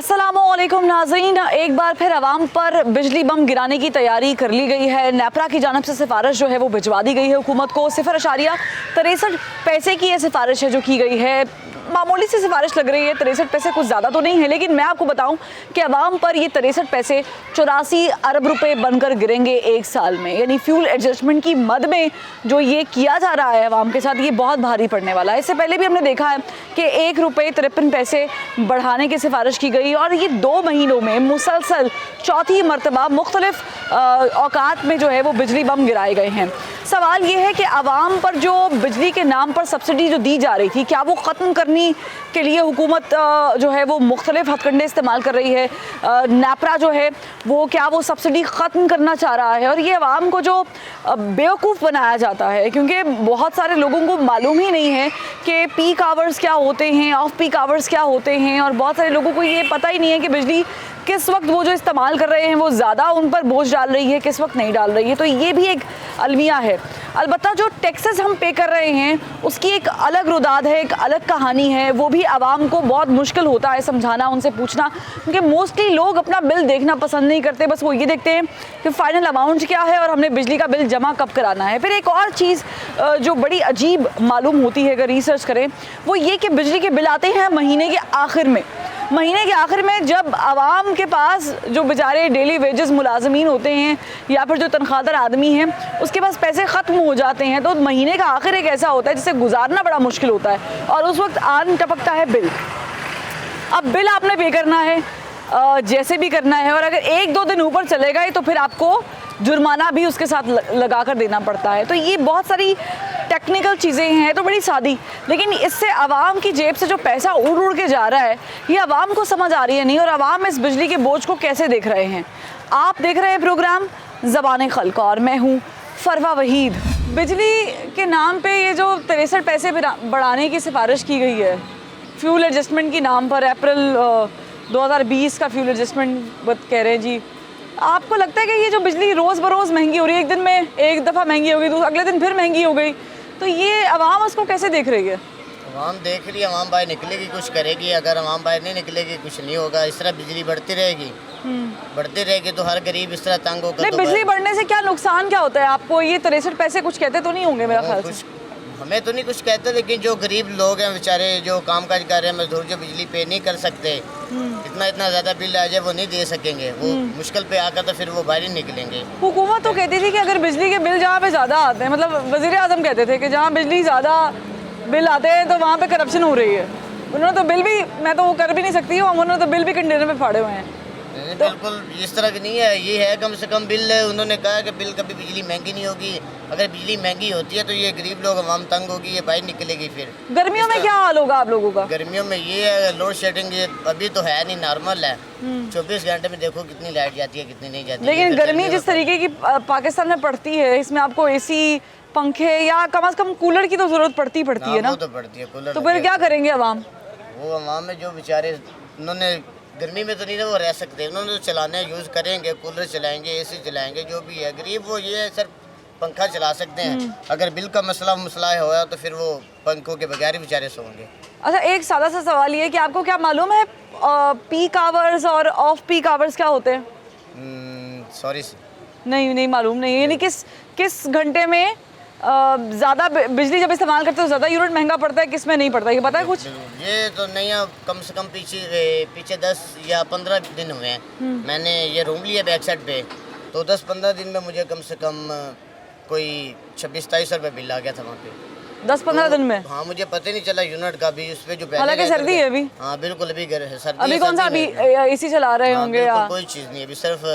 अस्सलामुअलैकुम नाज़रीन, एक बार फिर आवाम पर बिजली बम गिराने की तैयारी कर ली गई है। नेपरा की जानब से सिफारिश जो है वो भिजवा दी गई है हुकूमत को। 0.63 पैसे की ये सिफारिश है जो की गई है। मामूली सी सिफारिश लग रही है, 63 पैसे कुछ ज़्यादा तो नहीं है, लेकिन मैं आपको बताऊं कि आवाम पर ये 63 पैसे 84 अरब रुपए बनकर गिरेंगे एक साल में। यानी फ्यूल एडजस्टमेंट की मद में जो ये किया जा रहा है आवाम के साथ, ये बहुत भारी पड़ने वाला है। इससे पहले भी हमने देखा है कि 1 रुपये 53 पैसे बढ़ाने की सिफारिश की गई और ये 2 महीनों में मुसलसल चौथी मरतबा मुख्तलिफ औकात में जो है वो बिजली बम गिराए गए हैं। सवाल ये है कि आवाम पर जो बिजली के नाम पर सब्सिडी जो दी जा रही थी, क्या वो ख़त्म करनी के लिए हुकूमत जो है वो मुख्तलिफ हथकंडे इस्तेमाल कर रही है? नेपरा जो है वो क्या वो सब्सिडी ख़त्म करना चाह रहा है? और ये आवाम को जो बेवकूफ़ बनाया जाता है, क्योंकि बहुत सारे लोगों को मालूम ही नहीं है कि पीक आवर्स क्या होते हैं, ऑफ पीक आवर्स क्या होते हैं, और बहुत सारे लोगों को ये पता ही नहीं है कि बिजली किस वक्त वो जो इस्तेमाल कर रहे हैं वो ज़्यादा उन पर बोझ डाल रही है, किस वक्त नहीं डाल रही है। तो ये भी एक अलमिया है। अलबत्ता जो टैक्सेस हम पे कर रहे हैं उसकी एक अलग रुदाद है, एक अलग कहानी है। वो भी आवाम को बहुत मुश्किल होता है समझाना, उनसे पूछना, क्योंकि मोस्टली लोग अपना बिल देखना पसंद नहीं करते। बस वो ये देखते हैं कि फ़ाइनल अमाउंट क्या है और हमने बिजली का बिल जमा कब कराना है। फिर एक और चीज़ जो बड़ी अजीब मालूम होती है अगर रिसर्च करें, वो ये कि बिजली के बिल आते हैं महीने के आखिर में। महीने के आखिर में जब आवाम के पास जो बेचारे डेली वेजेस मुलाजमीन होते हैं या फिर जो तनख्वाहदार आदमी हैं उसके पास पैसे ख़त्म हो जाते हैं, तो महीने का आखिर एक ऐसा होता है जिसे गुजारना बड़ा मुश्किल होता है और उस वक्त आन टपकता है बिल। अब बिल आपने पे करना है जैसे भी करना है, और अगर 1-2 दिन ऊपर चले गए तो फिर आपको जुर्माना भी उसके साथ लगा कर देना पड़ता है। तो ये बहुत सारी टेक्निकल चीज़ें हैं, तो बड़ी सादी, लेकिन इससे आवाम की जेब से जो पैसा उड़ उड़ के जा रहा है ये आवाम को समझ आ रही है नहीं, और आवाम इस बिजली के बोझ को कैसे देख रहे हैं। आप देख रहे हैं प्रोग्राम ज़बान खल्क और मैं हूँ फरवा वहीद। बिजली के नाम पे ये जो 63 पैसे बढ़ाने की सिफारिश की गई है फ्यूल एडजस्टमेंट के नाम पर, अप्रैल 2020 का फ्यूल एडजस्टमेंट कह रहे हैं जी, आपको लगता है कि ये जो बिजली रोज़ बरोज़ महंगी हो रही है, एक दिन में एक दफ़ा महंगी हो गई, अगले दिन फिर महंगी हो गई, तो ये आवाम उसको कैसे देख रही है? आवाम देख रही है, आवाम बाहर निकलेगी कुछ करेगी। अगर आवाम बाहर नहीं निकलेगी कुछ नहीं होगा। इस तरह बिजली बढ़ती रहेगी तो हर गरीब इस तरह तंग होकर। नहीं, बिजली बढ़ने से क्या नुकसान क्या होता है आपको? ये 63 पैसे कुछ कहते तो नहीं होंगे मेरा ख्याल से। हमें तो नहीं कुछ कहते, लेकिन जो गरीब लोग हैं बेचारे, जो काम काज कर रहे हैं मजदूर, जो बिजली पे नहीं कर सकते, इतना ज़्यादा बिल आ जाए वो नहीं दे सकेंगे, वो मुश्किल पे आकर तो फिर वो बाहर ही निकलेंगे। हुकूमत तो कहती थी कि अगर बिजली के बिल जहाँ पे ज़्यादा आते हैं, मतलब वज़ीर आज़म कहते थे कि जहाँ बिजली ज़्यादा बिल आते हैं तो वहाँ पे करप्शन हो रही है। उन्होंने तो बिल भी, मैं तो वो कर भी नहीं सकती हूँ, उन्होंने तो बिल भी कंटेनर में फाड़े हुए हैं। तो बिल्कुल इस तरह की नहीं है, ये है कम से कम बिल है। उन्होंने कहा कि बिल कभी बिजली महंगी नहीं होगी। अगर बिजली महंगी होती है तो ये गरीब लोग आवाम तंग होगी, ये बाहर निकलेगी। फिर गर्मियों में क्या हाल होगा आप लोगों का? गर्मियों में ये है लोड शेडिंग, ये अभी तो है नहीं, नॉर्मल है। 24 घंटे में देखो कितनी लाइट जाती है कितनी नहीं जाती है। लेकिन गर्मी जिस तरीके की पाकिस्तान में पड़ती है, इसमें आपको एसी, पंखे या कम से कम कूलर की तो जरूरत पड़ती है ना? वो तो पड़ती है, कूलर। तो फिर क्या करेंगे अवाम? वो अवाम में जो बेचारे, उन्होंने गर्मी में तो नहीं ना वो रह सकते, उन्होंने तो चलाना है, यूज़ करेंगे, कूलर चलाएंगे, एसी चलाएंगे, जो भी है। गरीब वो ये सिर्फ पंखा चला सकते हैं। अगर बिल का मसला होया तो फिर वो पंखों के बगैर ही बेचारे सोएंगे। अच्छा, एक सादा सा सवाल ये है कि आपको क्या मालूम है पीक आवर्स और ऑफ पीक आवर्स क्या होते हैं? सॉरी नहीं मालूम नहीं, यानी किस घंटे में ज़्यादा बिजली जब इस्तेमाल करते हो ज़्यादा यूनिट महंगा पड़ता है, किस में नहीं पड़ता, ये पता है कुछ? ये तो नहीं है, कम से कम पीछे 10 या 15 दिन हुए हैं। मैंने ये रूम लिया बैक साइड पे, तो 10-15 दिन में मुझे कम से कम कोई 26-27 रुपये बिल आ गया था वहाँ पे। 10-15 दिन में? हाँ, मुझे पता ही नहीं चला यूनिट का भी, उस पे जो हालांकि सर्दी है अभी। हाँ बिल्कुल, अभी सर्दी। अभी कौन सा, अभी एसी चला रहे होंगे या कोई चीज़ नहीं, अभी सिर्फ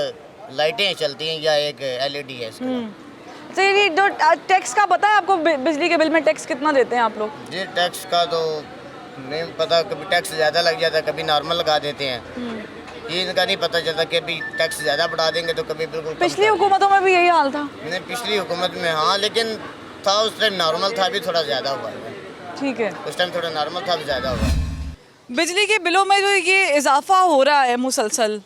लाइटें चलती हैं या एक LED है इसका। तो ये जो टैक्स का पता है आपको, बिजली के बिल में टैक्स कितना देते हैं आप लोग? जी टैक्स का तो नहीं पता, कभी टैक्स ज़्यादा लग जाता है, कभी नॉर्मल लगा देते हैं। ये इनका नहीं पता चलता कि अभी टैक्स ज़्यादा बढ़ा देंगे तो कभी बिल्कुल। पिछली हुकूमतों में भी यही हाल था? नहीं, पिछली हुकूमत में हाँ, लेकिन था उस टाइम नॉर्मल था, अभी थोड़ा ज़्यादा हुआ है। ठीक है, उस टाइम थोड़ा नॉर्मल था, अभी ज़्यादा हुआ। बिजली के बिलों में जो ये इजाफा हो रहा है मुसलसल,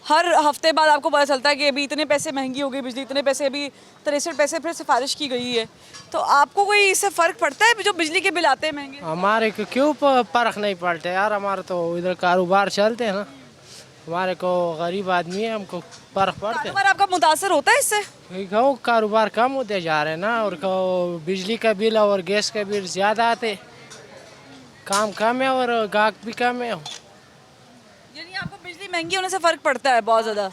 हर हफ्ते बाद आपको पता चलता है कि अभी इतने पैसे महंगी हो गई बिजली, इतने पैसे, अभी 63 पैसे फिर सिफारिश की गई है। तो आपको कोई इससे फ़र्क पड़ता है जो बिजली के बिल आते हैं महंगे? हमारे को क्यों फ़र्क नहीं पड़ता यार, हमारा तो इधर कारोबार चलते हैं ना। हमारे को गरीब आदमी है, हमको फर्क पड़ता है। कारोबार आपका मुतासर होता है इससे? गाँव कारोबार कम होते जा रहे हैं ना, और बिजली का बिल और गैस का बिल ज़्यादा आते, काम कम है और गाहक भी कम है। यानी आपको बिजली महंगी होने से फर्क पड़ता है बहुत ज़्यादा।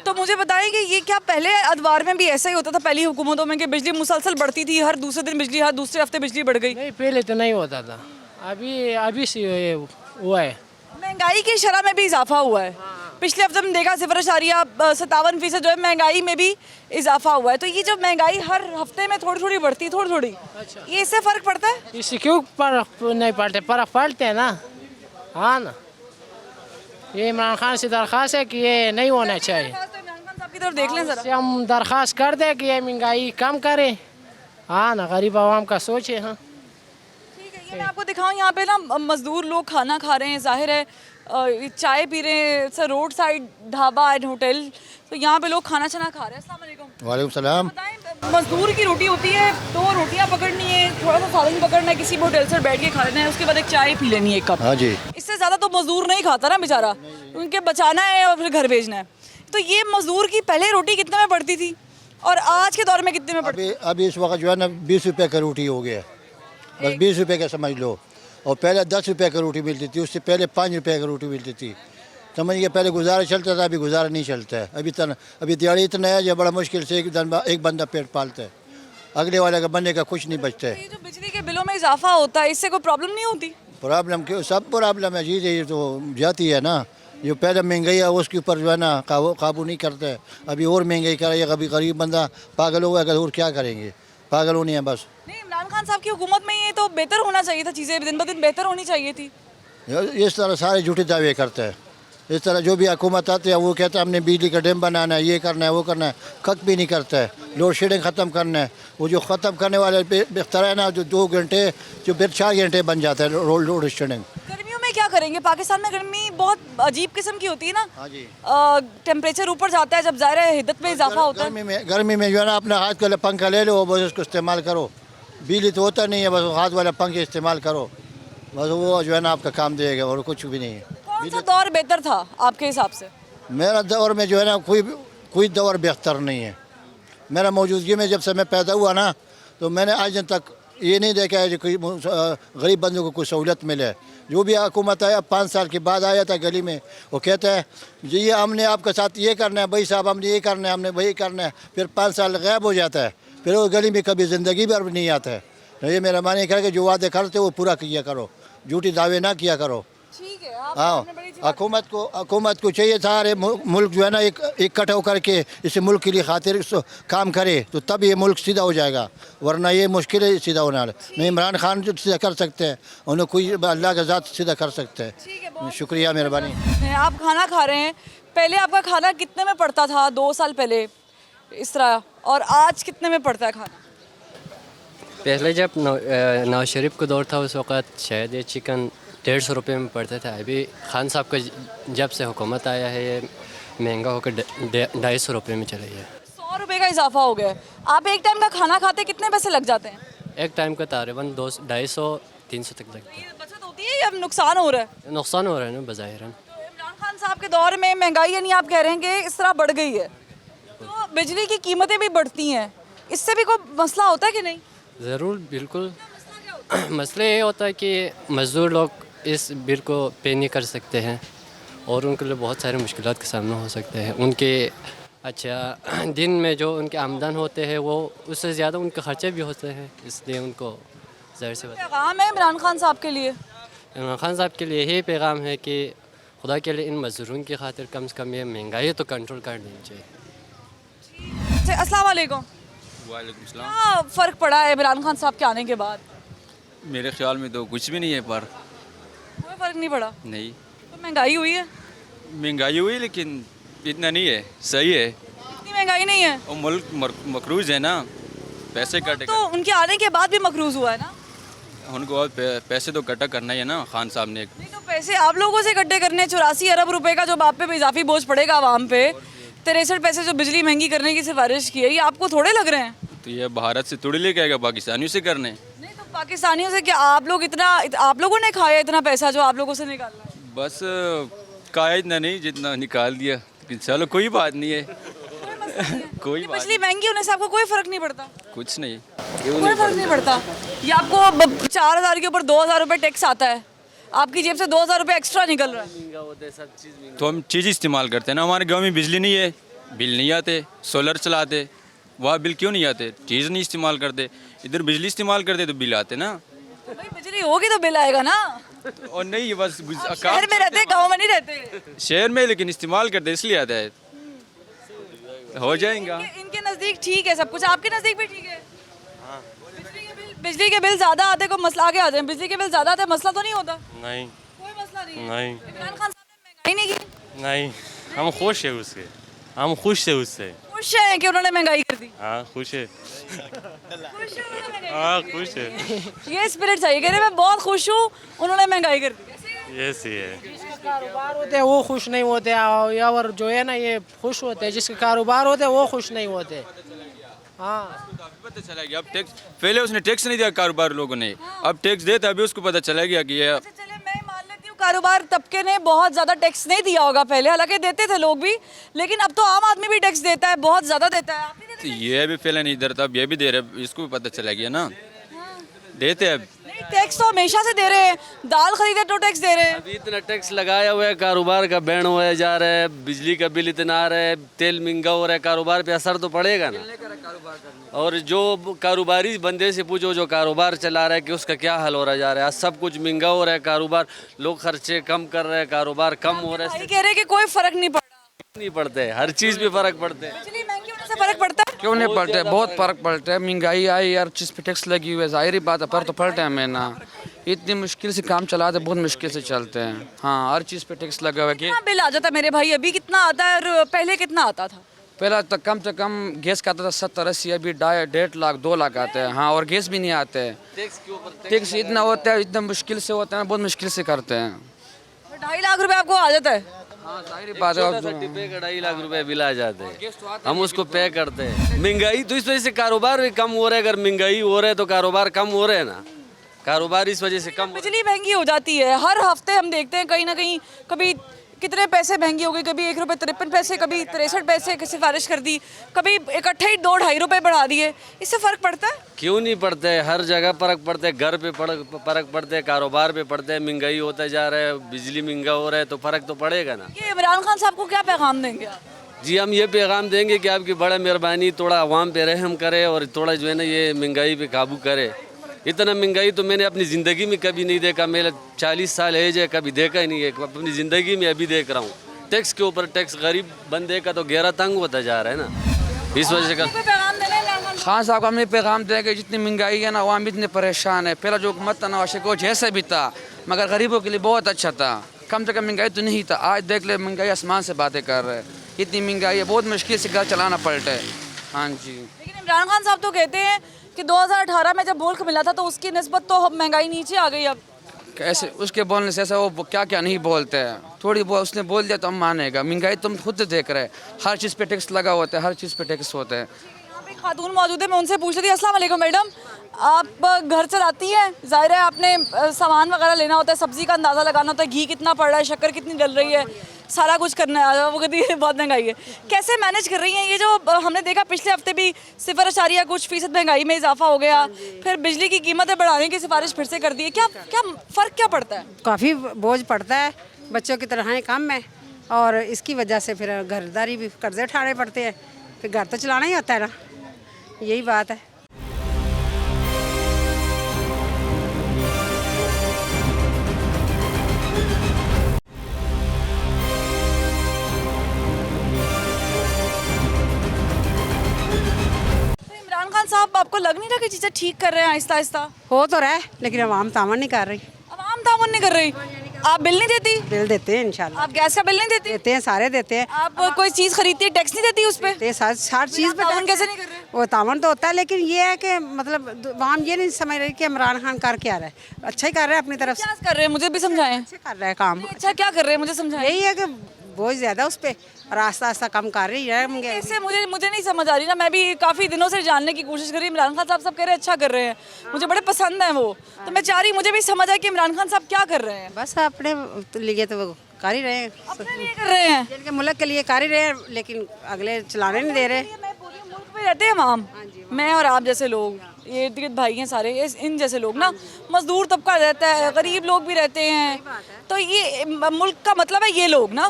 तो मुझे बताइए कि ये क्या पहले अदवार में भी ऐसा ही होता था, पहली हुकूमतों में, कि बिजली मुसलसल बढ़ती थी, हर दूसरे दिन बिजली, हर दूसरे हफ्ते बिजली बढ़ गई? नहीं, पहले तो नहीं होता था, अभी से ये हुआ है। महंगाई की शरह में भी इजाफा हुआ है। पिछले हफ्ते हमने देखा 0.57% जो है महंगाई में भी इजाफा हुआ है। तो ये जो महंगाई हर हफ्ते में थोड़ी थोड़ी बढ़ती, थोड़ी थोड़ी, ये इससे फर्क पड़ता है? इससे क्यों फर्क नहीं पड़ते? फर्क पड़ते हैं ना, हाँ ना। ये इमरान खान से दरख्वास्त है कि ये नहीं होना चाहिए। इमरान खान साहब की तरफ देख लें इससे जरा। हम दरख्वास्त कर दें कि ये महंगाई कम करे, हाँ ना, गरीब आवाम का सोचे। हाँ, ठीक है, ये मैं आपको दिखाऊं, यहाँ पे ना मजदूर लोग खाना खा रहे हैं, जाहिर है चाय पी रहे हैं। It's road side dhaba and hotel, तो यहाँ पे लोग खाना छना खा रहे हैं। अस्सलाम वालेकुम। वालेकुम सलाम। बताएं, मजदूर की रोटी होती है, 2 रोटियाँ पकड़नी है, थोड़ा सा सालन पकड़ना है, किसी भी होटल से बैठ के खा लेना है, उसके बाद एक चाय पी लेनी है, एक कप। हाँ जी। इससे ज़्यादा तो मजदूर नहीं खाता ना बेचारा, उनके बचाना है और फिर घर भेजना है। तो ये मजदूर की पहले रोटी कितने में पड़ती थी और आज के दौर में कितने में पड़ती है? अभी इस वक्त जो है ना 20 रुपए का रोटी हो गया, बस 20 रुपए का समझ लो। और पहले 10 रुपए की रोटी मिलती थी, उससे पहले 5 रुपए की रोटी मिलती थी। समझिए पहले गुजारा चलता था, अभी गुजारा नहीं चलता है। अभी दिहाड़ी इतना है जो बड़ा मुश्किल से एक बंदा पेट पालता है, अगले वाले का बंदे का कुछ नहीं बचता है। ये जो बिजली के बिलों में इजाफा होता है, इससे कोई प्रॉब्लम नहीं होती? प्रॉब्लम क्यों, सब प्रॉब्लम है जी, ये तो जाती है ना। जो पहले महंगाई है उसके ऊपर जो है ना काबू नहीं करता है, अभी और महंगाई करेगा। कभी गरीब बंदा पागल होगा, अगर और क्या करेंगे, पागल होनी है बस। नहीं, इमरान खान साहब की हुकूमत में ये तो बेहतर होना चाहिए था, चीज़ें दिन ब दिन बेहतर होनी चाहिए थी। इस तरह सारे झूठे दावे करते हैं। इस तरह जो भी हुकूमत आती है वो कहता है हमने बिजली का डैम बनाना है, ये करना है, वो करना है, कक भी नहीं करता है। लोड शेडिंग ख़त्म करना है, वो जो ख़त्म करने वाले बेहतर है ना, जो 2 घंटे जो फिर 4 घंटे बन जाता है लोड शेडिंग। गर्मियों में क्या करेंगे? पाकिस्तान में गर्मी बहुत अजीब किस्म की होती है ना। हाँ जी। टेम्परेचर ऊपर जाता है जब ज़ाहिर है हिद्दत में इजाफा होता है। गर्मी में जो है ना अपना हाथ वाला पंखा ले लो, बस उसको इस्तेमाल करो। बिजली तो होता नहीं है, बस हाथ वाला पंखे इस्तेमाल करो, बस वो जो है ना आपका काम देगा और कुछ भी नहीं है। कौन सा दौर बेहतर था आपके हिसाब से? मेरा दौर में जो है ना कोई दौर बेहतर नहीं है। मेरा मौजूदगी में जब से मैं पैदा हुआ ना, तो मैंने आज दिन तक ये नहीं देखा है कि कोई गरीब बंदों को कोई सहूलत मिले। जो भी हुकूमत आया 5 साल के बाद आया था गली में, वो कहता है जी ये हमने आपके साथ ये करना है, भाई साहब हमने ये करना है, हमने वही करना है, फिर 5 साल गायब हो जाता है, फिर वो गली में कभी ज़िंदगी भर नहीं आता है। तो ये मेरा मानना है कि जो वादे करते वो पूरा किया करो, झूठी दावे ना किया करो। ठीक है, हाँ, हुकूमत को चाहिए सारे मुल्क जो है ना इकट्ठा होकर के इस मुल्क के लिए खातिर काम करे, तो तब ये मुल्क सीधा हो जाएगा, वरना ये मुश्किल है सीधा होना। नहीं, इमरान खान जो सीधा कर सकते हैं, उन्हें कोई अल्लाह के ज़ात सीधा कर सकते हैं। शुक्रिया, मेहरबानी। आप खाना खा रहे हैं, पहले आपका खाना कितने में पड़ता था 2 साल पहले इस तरह, और आज कितने में पड़ता है खाना? पहले जब नवाज शरीफ का दौर था उस वक़्त शायद ये चिकन 150 रुपये में पड़ता था। अभी खान साहब का जब से हुकूमत आया है ये महंगा होकर 250 रुपये में चला गया। 100 रुपये का इजाफा हो गया है। आप एक टाइम का खाना खाते कितने पैसे लग जाते हैं? एक टाइम का तकरीबन 250-300 तक लगता है। ये बचत होती है या नुकसान हो रहा है? नुकसान हो रहा है ना बज़ाहिरन। तो इमरान खान साहब के दौर में महंगाई यानी आप कह रहे हैं कि इस तरह बढ़ गई है, तो बिजली की कीमतें भी बढ़ती हैं, इससे भी कोई मसला होता है कि नहीं? ज़रूर, बिल्कुल। मसला ये होता है कि मज़दूर लोग इस बिल को पे नहीं कर सकते हैं और उनके लिए बहुत सारी मुश्किलात का सामना हो सकते हैं। उनके दिन में जो उनके आमदन होते हैं वो उससे ज़्यादा उनके ख़र्चे भी होते हैं, इसलिए उनको ज़ाहिर से पैगाम है इमरान खान साहब के लिए? इमरान खान साहब के लिए यही पैगाम है कि खुदा के लिए इन मज़दूरों की खातिर कम से कम ये महंगाई तो कंट्रोल कर देनी चाहिए। अस्सलाम वालेकुम। वालेकुम सलाम। क्या फ़र्क पड़ा है इमरान खान साहब के आने के बाद? मेरे ख्याल में तो कुछ भी नहीं है, पर कोई फ़र्क नहीं पड़ा। नहीं, तो महंगाई हुई है? महंगाई हुई लेकिन इतना नहीं है, सही है। इतनी महंगाई नहीं है और मुल्क मकरूज़ है ना, पैसे कटे तो उनके आने के बाद भी मकरूज़ हुआ है ना। उनको और पैसे तो इकट्ठा करना ही है ना खान साहब ने। नहीं तो पैसे आप लोगों से इकट्ठे करने, 84 अरब रुपए का जो आप पे इजाफी बोझ पड़ेगा आवाम पे, 63 पैसे जो बिजली महंगी करने की सिफारिश की है, ये आपको थोड़े लग रहे हैं? तो ये भारत से थोड़ी लेके आएगा, पाकिस्तानियों से करने। नहीं तो पाकिस्तानियों से क्या आप लोगों ने खाया इतना पैसा जो आप लोगों से निकालना है? बस का इतना नहीं जितना निकाल दिया, लेकिन चलो कोई बात नहीं है। कोई बात बिजली महंगी होने से आपको कोई फर्क नहीं पड़ता? कुछ नहीं। कोई फर्क नहीं पड़ता। ये आपको 4,000 के ऊपर 2,000 रुपये टैक्स आता है, आपकी जेब से 2,000 रुपये एक्स्ट्रा निकल रहा है। तो हम चीज़ इस्तेमाल करते हैं ना, हमारे गांव में बिजली नहीं है, बिल नहीं आते, सोलर चलाते, वहाँ बिल क्यों नहीं आते? चीज़ नहीं इस्तेमाल करते, इधर बिजली इस्तेमाल करते तो बिल आते ना। तो भाई बिजली होगी तो बिल आएगा ना। और नहीं ये बस शहर में रहते, गाँव में नहीं रहते। शहर में, लेकिन इस्तेमाल करते इसलिए आता है। हो जाएगा। इनके नज़दीक ठीक है सब कुछ, आपके नज़दीक भी ठीक है? बिजली के बिल ज़्यादा आते को मसला आगे आते हैं, बिजली के बिल ज़्यादा आते हैं, मसला तो नहीं होता? नहीं कोई मसला नहीं है। नहीं इमरान खान साहब ने महंगाई नहीं की? नहीं, हम खुश है उससे, हम खुश है उससे। खुश हैं कि उन्होंने महंगाई कर दी? हाँ खुश है, खुश हैं उन्होंने महंगाई हाँ खुश है, कर दी। ये स्पिरिट चाहिए, कह रहे मैं बहुत खुश हूँ उन्होंने महंगाई कर दी। ये सी है। कारोबार होते हैं वो खुश नहीं होते, और जो है ना ये खुश होते हैं, जिसके कारोबार होते हैं वो खुश नहीं होते। हाँ पता चला गया अब टैक्स, पहले उसने टैक्स नहीं दिया कारोबार लोगों ने, अब टैक्स देता, अभी उसको पता चला गया कि ये अच्छा चले मैं मान लेती हूँ कारोबार तबके ने बहुत ज़्यादा टैक्स नहीं दिया होगा पहले, हालांकि देते थे लोग भी, लेकिन अब तो आम आदमी भी टैक्स देता है, बहुत ज़्यादा देता है। आप नहीं देते? ये भी पहले नहीं इधर था, अब ये भी दे रहे, इसको भी पता चला गया ना, देते अब। नहीं टैक्स तो हमेशा से दे रहे हैं, दाल खरीदे तो टैक्स दे रहे हैं। अभी इतना टैक्स लगाया हुआ है, कारोबार का बैन होया जा रहा है, बिजली का बिल इतना आ रहा है, तेल महंगा हो रहा है, कारोबार पे असर तो पड़ेगा ना। और जो कारोबारी बंदे से पूछो जो कारोबार चला रहा है कि उसका क्या हाल हो रहा जा रहा है, आज सब कुछ महंगा हो रहा है, कारोबार लोग खर्चे कम कर रहे हैं, कारोबार कम हो रहा है। भाई कह रहे हैं कि कोई फर्क नहीं पड़ा। नहीं पड़ते, हर चीज़ पे फर्क पड़ते हैं। बिजली महंगी होने से फर्क पड़ता है? क्यों नहीं पड़ते, बहुत फर्क पड़ता है। महंगाई आई, हर चीज़ पे टैक्स लगी हुई है, जाहिर बात है पर तो पड़ता है। मैं ना इतनी मुश्किल से काम चलाते, बहुत मुश्किल से चलते हैं। हाँ हर चीज़ पे टैक्स लगा हुआ है। कितना बिल आ जाता है मेरे भाई, अभी कितना आता है और पहले कितना आता था? पहला तो कम से कम गैस का आता था 70-80, अभी 1.5 लाख 2 लाख आते हैं। हाँ और गैस भी नहीं आते हैं, टैक्स इतना होता है, इतना मुश्किल से होता है, बहुत मुश्किल से करते हैं। 2.5 लाख रुपए आपको आ जाता है? हाँ जाहिर बात है। 2.5 लाख रुपए बिल आ जाते हैं, हम उसको पे करते हैं। महंगाई तो इस वजह से कारोबार भी कम हो रहा है, अगर महंगाई हो रहा है तो कारोबार कम हो रहे हैं ना, कारोबार इस वजह से कम हो रहा है। बिजली महंगी हो जाती है, हर हफ्ते हम देखते हैं कहीं ना कहीं, कभी कितने पैसे महंगी हो गई, कभी 1 रुपये 53 पैसे, कभी 63 पैसे की सिफारिश कर दी, कभी इकट्ठे ही 2-2.5 रुपये बढ़ा दिए। इससे फ़र्क पड़ता है? क्यों नहीं पड़ते है, हर जगह फर्क पड़ते है, घर पे फर्क पड़ते है, कारोबार पे पड़ते हैं, महंगाई होता जा रहा है, बिजली महंगा हो रहा है तो फर्क तो पड़ेगा ना। ये इमरान खान साहब को क्या पैगाम देंगे आप? जी हम ये पैगाम देंगे कि आपकी बड़ा मेहरबानी, थोड़ा अवाम पे रहम करे और थोड़ा जो है ना ये महंगाई पे काबू करे। इतना महंगाई तो मैंने अपनी ज़िंदगी में कभी नहीं देखा, मेरा 40 साल एज है, कभी देखा ही नहीं है, अपनी ज़िंदगी में अभी देख रहा हूँ। टैक्स के ऊपर टैक्स, गरीब बंदे का तो गहरा तंग होता जा रहा है ना, इस वजह से पैगाम देना है इमरान खान? खान साहब को हमने पैगाम दिया कि जितनी महंगाई है ना, अवाम इतने परेशान है। पहला जो हुकूमत था नवाज शरीफ को जैसे भी था, मगर गरीबों के लिए बहुत अच्छा था, कम से कम महंगाई तो नहीं था। आज देख ले महंगाई आसमान से बातें कर रहे हैं, इतनी महंगाई है, बहुत मुश्किल से घर चलाना पड़ता है। हाँ जी। लेकिन इमरान खान साहब तो कहते हैं कि 2018 में जब मुल्क मिला था तो उसकी निस्बत तो महंगाई नीचे आ गई। अब कैसे उसके बोलने से ऐसा, वो क्या क्या नहीं बोलते हैं, थोड़ी बहुत उसने बोल दिया तो हम मानेगा। महंगाई तुम खुद देख रहे हैं, हर चीज़ पे टैक्स लगा होता है, हर चीज़ पे टैक्स होता है। यहाँ पे खातून मौजूद है, मैं उनसे पूछ रही थी। अस्सलाम वालेकुम मैडम, आप घर चलाती हैं, ज़ाहिर है आपने सामान वगैरह लेना होता है, सब्ज़ी का अंदाज़ा लगाना होता है, घी कितना पड़ रहा है, शक्कर कितनी डल रही है, सारा कुछ करना है, वो कहती है बहुत महंगाई है। कैसे मैनेज कर रही हैं ये जो हमने देखा पिछले हफ्ते भी 0.कुछ% महंगाई में इजाफा हो गया, फिर बिजली की कीमतें बढ़ाने की सिफारिश फिर से कर दी है, क्या क्या फ़र्क क्या पड़ता है? काफ़ी बोझ पड़ता है, बच्चों की तनख्वाहें कम है और इसकी वजह से फिर घरदारी भी कर्जे उठाने पड़ते हैं, फिर घर तो चलाना ही होता है ना, यही बात है। इमरान खान साहब आपको लग नहीं रहा कि चीज़ें ठीक कर रहे हैं आहिस्ता आहिस्ता? हो तो रहा है लेकिन अवाम तामन नहीं कर रही। आवाम तामुन नहीं कर रही? आप बिल नहीं देती? बिल देते हैं इंशाल्लाह। आप गैस का बिल नहीं देती? देते हैं, सारे देते हैं। आप कोई चीज़ खरीदती है टैक्स नहीं देती उस पर? देते हैं, हर चीज़ पे ताउन कैसे नहीं कर रहे? वो तामन तो होता है, लेकिन ये है कि मतलब अवाम ये नहीं समझ रही कि इमरान खान कर क्या रहा है। अच्छा ही कर रहा है अपनी तरफ से, क्या कर रहे हैं मुझे भी समझाएं। अच्छे कर रहा है काम। अच्छा क्या कर रहे हैं मुझे समझाएं। यही है कि बोझ ज़्यादा उस पर और आस्ता आस्ता कम कर रही है। कैसे मुझे नहीं समझ आ रही ना, मैं भी काफ़ी दिनों से जानने की कोशिश कर रही हूँ। इमरान खान साहब सब कह रहे हैं अच्छा कर रहे हैं, मुझे बड़े पसंद हैं वो, तो मैं चाह रही मुझे भी समझ आए कि इमरान खान साहब क्या कर रहे हैं। बस अपने लिए तो वो कर ही रहे हैं, अपने लिए कर रहे हैं। जिनके मुल्क के लिए कर ही रहे हैं, लेकिन अगले चलाने नहीं दे रहे। मैं पूरे मुल्क में रहते हैं हम, मैं और आप जैसे लोग, ये इर्द गिर्द भाई हैं सारे, इन जैसे लोग ना, मजदूर तबका रहता है, गरीब लोग भी रहते हैं, तो ये मुल्क का मतलब है ये लोग ना।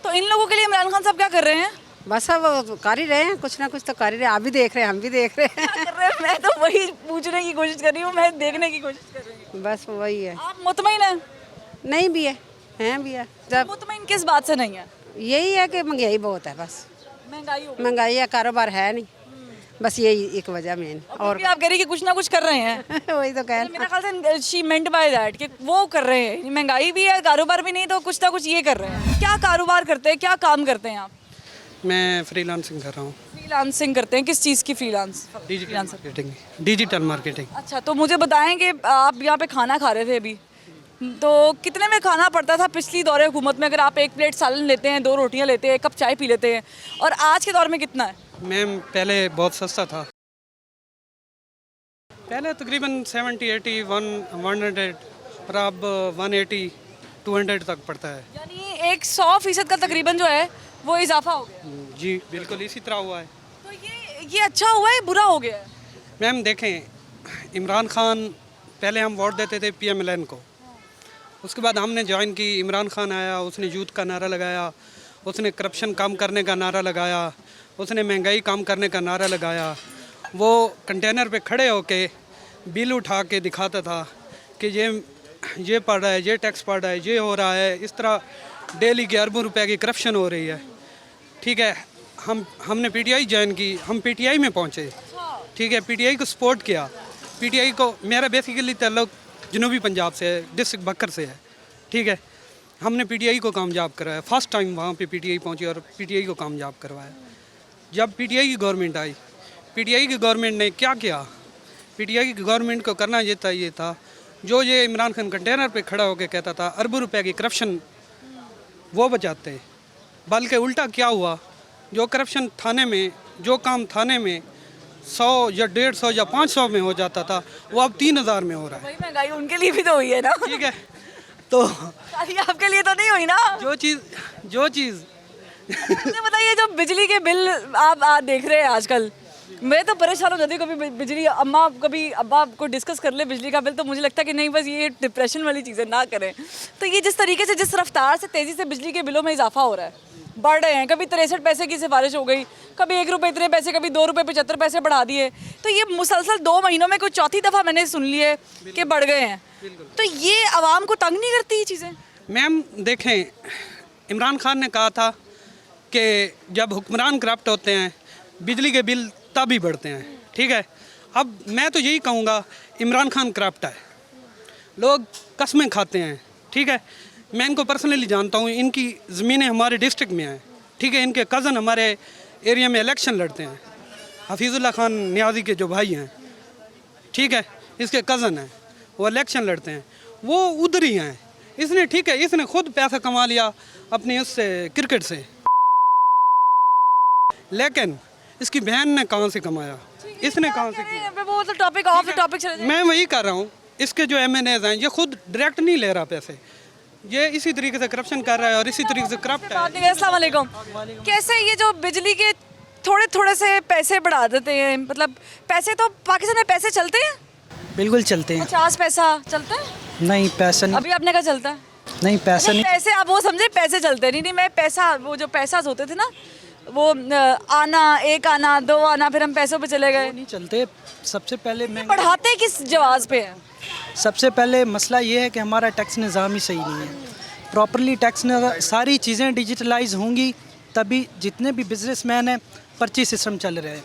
तो इन लोगों के लिए इमरान खान साहब क्या कर रहे हैं? बस अब कर ही रहे हैं, कुछ ना कुछ तो कर ही रहे हैं। आप भी देख रहे हैं, हम भी देख रहे हैं। क्या कर रहे हैं? मैं तो वही पूछने की कोशिश कर रही हूँ, मैं देखने की कोशिश कर रही हूँ। बस वही है। आप मुतमईन हैं? नहीं भी है, हैं भी है। जब मुतमईन किस बात से नहीं है? यही है कि महंगाई बहुत है, बस महंगाई हो गई। महंगाई है, कारोबार है नहीं, बस यही एक वजह मेन। और भी आप कह रही कि कुछ ना कुछ कर रहे हैं। वही तो कह मेरे ख्याल से शी मेंट बाय दैट कि वो कर रहे हैं, महंगाई भी है, कारोबार भी नहीं, तो कुछ ना कुछ ये कर रहे हैं। क्या कारोबार करते हैं, क्या काम करते हैं आप? मैं फ्रीलांसिंग कर रहा हूँ। फ्रीलांसिंग करते हैं, किस चीज़ की फ्रीलांस? Marketing, digital marketing. अच्छा, तो मुझे बताएं कि आप यहाँ पे खाना खा रहे थे अभी, तो कितने में खाना पड़ता था पिछली दौरे हुकूमत में? अगर आप 1 प्लेट सालन लेते हैं, 2 रोटियाँ लेते हैं, 1 कप चाय पी लेते हैं, और आज के दौर में कितना है? मैम पहले बहुत सस्ता था, पहले तकरीबन 70, 80, 100, और अब 180, 200 तक पड़ता है। यानी 100% का तकरीबन जो है वो इजाफा हो गया। जी बिल्कुल इसी तरह हुआ है। तो ये अच्छा हुआ है, बुरा हो गया है? मैम देखें, इमरान खान पहले हम वोट देते थे PMLN को, उसके बाद हमने ज्वाइन की, इमरान खान आया, उसने यूथ का नारा लगाया, उसने करप्शन कम करने का नारा लगाया, उसने महंगाई कम करने का नारा लगाया। वो कंटेनर पे खड़े होके बिल उठा के दिखाता था कि ये पड़ रहा है, ये टैक्स पड़ रहा है, ये हो रहा है, इस तरह डेली के अरबों रुपए की करप्शन हो रही है। ठीक है, हमने PTI ज्वाइन की, हम PTI में पहुँचे। ठीक है, PTI को सपोर्ट किया। PTI को, मेरा बेसिकली ताल्लुक जनूबी पंजाब से है, डिस्ट्रिक्ट बकर से है। ठीक है, हमने PTI को कामयाब कराया, फर्स्ट टाइम वहाँ पे PTI पहुँची और PTI को कामयाब करवाया। जब PTI की गवर्नमेंट आई, PTI की गवर्नमेंट ने क्या किया? PTI की गवर्नमेंट को करना ये था जो ये इमरान खान कंटेनर पे खड़ा होकर कहता था अरबों रुपए की करप्शन, वो बचाते, बल्कि उल्टा क्या हुआ, जो करप्शन थाने में, जो काम थाने में 100 या 150 या 500 में हो जाता था, वो अब 3000 में हो रहा है। वही महंगाई उनके लिए भी तो हुई है ना। ठीक है, तो खाली आपके लिए तो नहीं हुई ना। जो चीज़ मुझे बताइए, जो बिजली के बिल आप देख रहे हैं आजकल, मैं तो परेशान हो जाती हूँ। कभी बिजली अब्बा को डिस्कस कर ले बिजली का बिल, तो मुझे लगता है कि नहीं, बस ये डिप्रेशन वाली चीज़ें ना करें। तो ये जिस तरीके से, जिस रफ्तार से तेज़ी से बिजली के बिलों में इजाफा हो रहा है, बढ़ रहे हैं, कभी 63 पैसे की सिफारिश हो गई, कभी 1 रुपये इतने पैसे, कभी 2 रुपये 75 पैसे बढ़ा दिए, तो ये मुसलसल 2 महीनों में कोई चौथी दफ़ा मैंने सुन ली है कि बढ़ गए हैं। तो ये आवाम को तंग नहीं करती ये चीज़ें? मैम देखें, इमरान खान ने कहा था कि जब हुक्मरान करप्ट होते हैं बिजली के बिल तभी बढ़ते हैं। ठीक है, अब मैं तो यही कहूँगा, इमरान खान करप्ट है, लोग कस्में खाते हैं। ठीक है, मैं इनको पर्सनली जानता हूँ, इनकी ज़मीनें हमारे डिस्ट्रिक्ट में हैं। ठीक है, इनके कज़न हमारे एरिया में इलेक्शन लड़ते हैं, हफीज़ुल्लाह खान नियाज़ी के जो भाई हैं, ठीक है, इसके कज़न हैं, वो इलेक्शन लड़ते हैं, वो उधर ही हैं। इसने, ठीक है, इसने खुद पैसा कमा लिया अपनी उससे, क्रिकेट से, लेकिन इसकी बहन ने कहाँ से कमाया, इसने कहाँ से किया? वो तो टॉपिक ऑफ द टॉपिक चले जाए। मैं वही कर रहा हूँ, इसके जो MNAs हैं, ये खुद डायरेक्ट नहीं ले रहा पैसे, ये इसी तरीके से करप्शन कर रहा है और इसी तरीके से करप्ट है। अस्सलाम वालेकुम। कैसे ये जो बिजली के थोड़े थोड़े से पैसे बढ़ा देते हैं, मतलब पैसे तो पाकिस्तान में पैसे चलते हैं? बिल्कुल चलते हैं। 50 पैसा चलता है? नहीं, पैसा नहीं। अभी आपने कहा चलता है? नहीं, पैसा नहीं। पैसे आप वो समझे, पैसे चलते नहीं। मैं पैसा, वो जो पैसा होते थे ना, वो आना, 1 आना, 2 आना, फिर हम पैसों पे चले गए। नहीं चलते। सबसे पहले बढ़ाते किस जवाब पे है? सबसे पहले मसला ये है कि हमारा टैक्स निज़ाम ही सही नहीं है। प्रॉपरली टैक्स, सारी चीज़ें डिजिटलाइज होंगी तभी। जितने भी बिजनेसमैन हैं, पर्ची सिस्टम चल रहे हैं,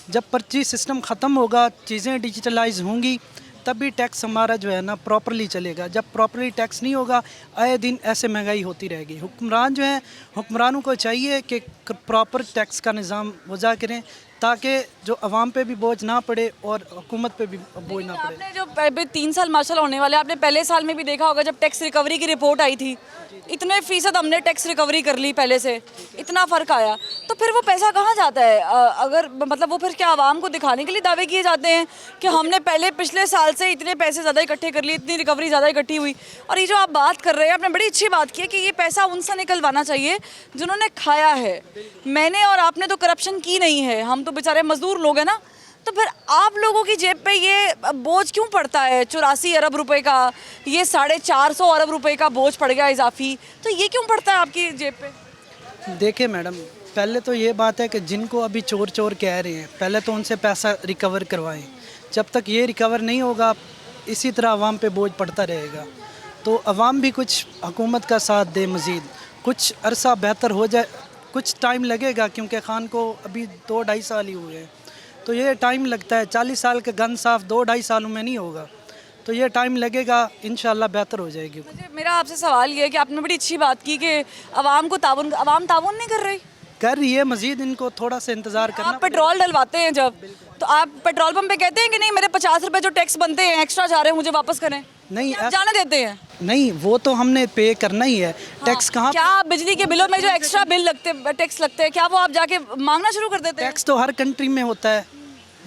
जब पर्ची सिस्टम ख़त्म होगा, चीज़ें डिजिटलाइज होंगी, तभी टैक्स हमारा जो है ना प्रॉपरली चलेगा। जब प्रॉपरली टैक्स नहीं होगा, आए दिन ऐसे महंगाई होती रहेगी। हुक्मरान जो हैं, हुक्मरानों को चाहिए कि प्रॉपर टैक्स का निज़ाम वज़ा करें ताकि जो अवाम पे भी बोझ ना पड़े और हुकूमत पे भी बोझ ना पड़े। आपने जो 3 साल माशाल्लाह होने वाले, आपने पहले साल में भी देखा होगा जब टैक्स रिकवरी की रिपोर्ट आई थी, इतने फीसद हमने टैक्स रिकवरी कर ली पहले से, इतना फ़र्क आया। तो फिर वो पैसा कहाँ जाता है? अगर मतलब वो फिर क्या आवाम को दिखाने के लिए दावे किए जाते हैं कि हमने पहले पिछले साल से इतने पैसे ज़्यादा इकट्ठे कर लिए, इतनी रिकवरी ज़्यादा इकट्ठी हुई? और ये जो आप बात कर रहे हैं, आपने बड़ी अच्छी बात की है कि ये पैसा उनसे निकलवाना चाहिए जिन्होंने खाया है। मैंने और आपने तो करप्शन की नहीं है, हम तो बेचारे मजदूर लोग हैं ना। तो फिर आप लोगों की जेब पे ये बोझ क्यों पड़ता है? 84 अरब रुपए का, ये 450 अरब रुपए का बोझ पड़ गया इजाफी, तो ये क्यों पड़ता है आपकी जेब पे? देखिए मैडम, पहले तो ये बात है कि जिनको अभी चोर चोर कह रहे हैं, पहले तो उनसे पैसा रिकवर करवाएं। जब तक ये रिकवर नहीं होगा, इसी तरह आवाम पे बोझ पड़ता रहेगा। तो आवाम भी कुछ हुकूमत का साथ दे, मज़ीद कुछ अरसा बेहतर हो जाए। कुछ टाइम लगेगा क्योंकि खान को अभी 2-2.5 साल ही हुए हैं, तो ये टाइम लगता है। 40 साल का गन साफ 2-2.5 सालों में नहीं होगा, तो ये टाइम लगेगा, इंशाल्लाह बेहतर हो जाएगी। मेरा आपसे सवाल ये है कि आपने बड़ी अच्छी बात की कि आवाम को आवाम ताउन नहीं कर रही है, मज़ीद इनको थोड़ा सा इंतज़ार करना। आप पेट्रोल डलवाते हैं जब, तो आप पेट्रोल पंप पे कहते हैं कि नहीं मेरे 50 रुपए जो टैक्स बनते हैं एक्स्ट्रा जा रहे हैं, मुझे वापस करें? नहीं, आप जाने देते हैं? नहीं, वो तो हमने पे करना ही है। टैक्स कहाँ? क्या आप बिजली के बिलों में जो एक्स्ट्रा बिल लगते हैं, टैक्स लगते हैं, क्या वो आप जाके मांगना शुरू कर देते हैं? टैक्स तो हर कंट्री में होता है,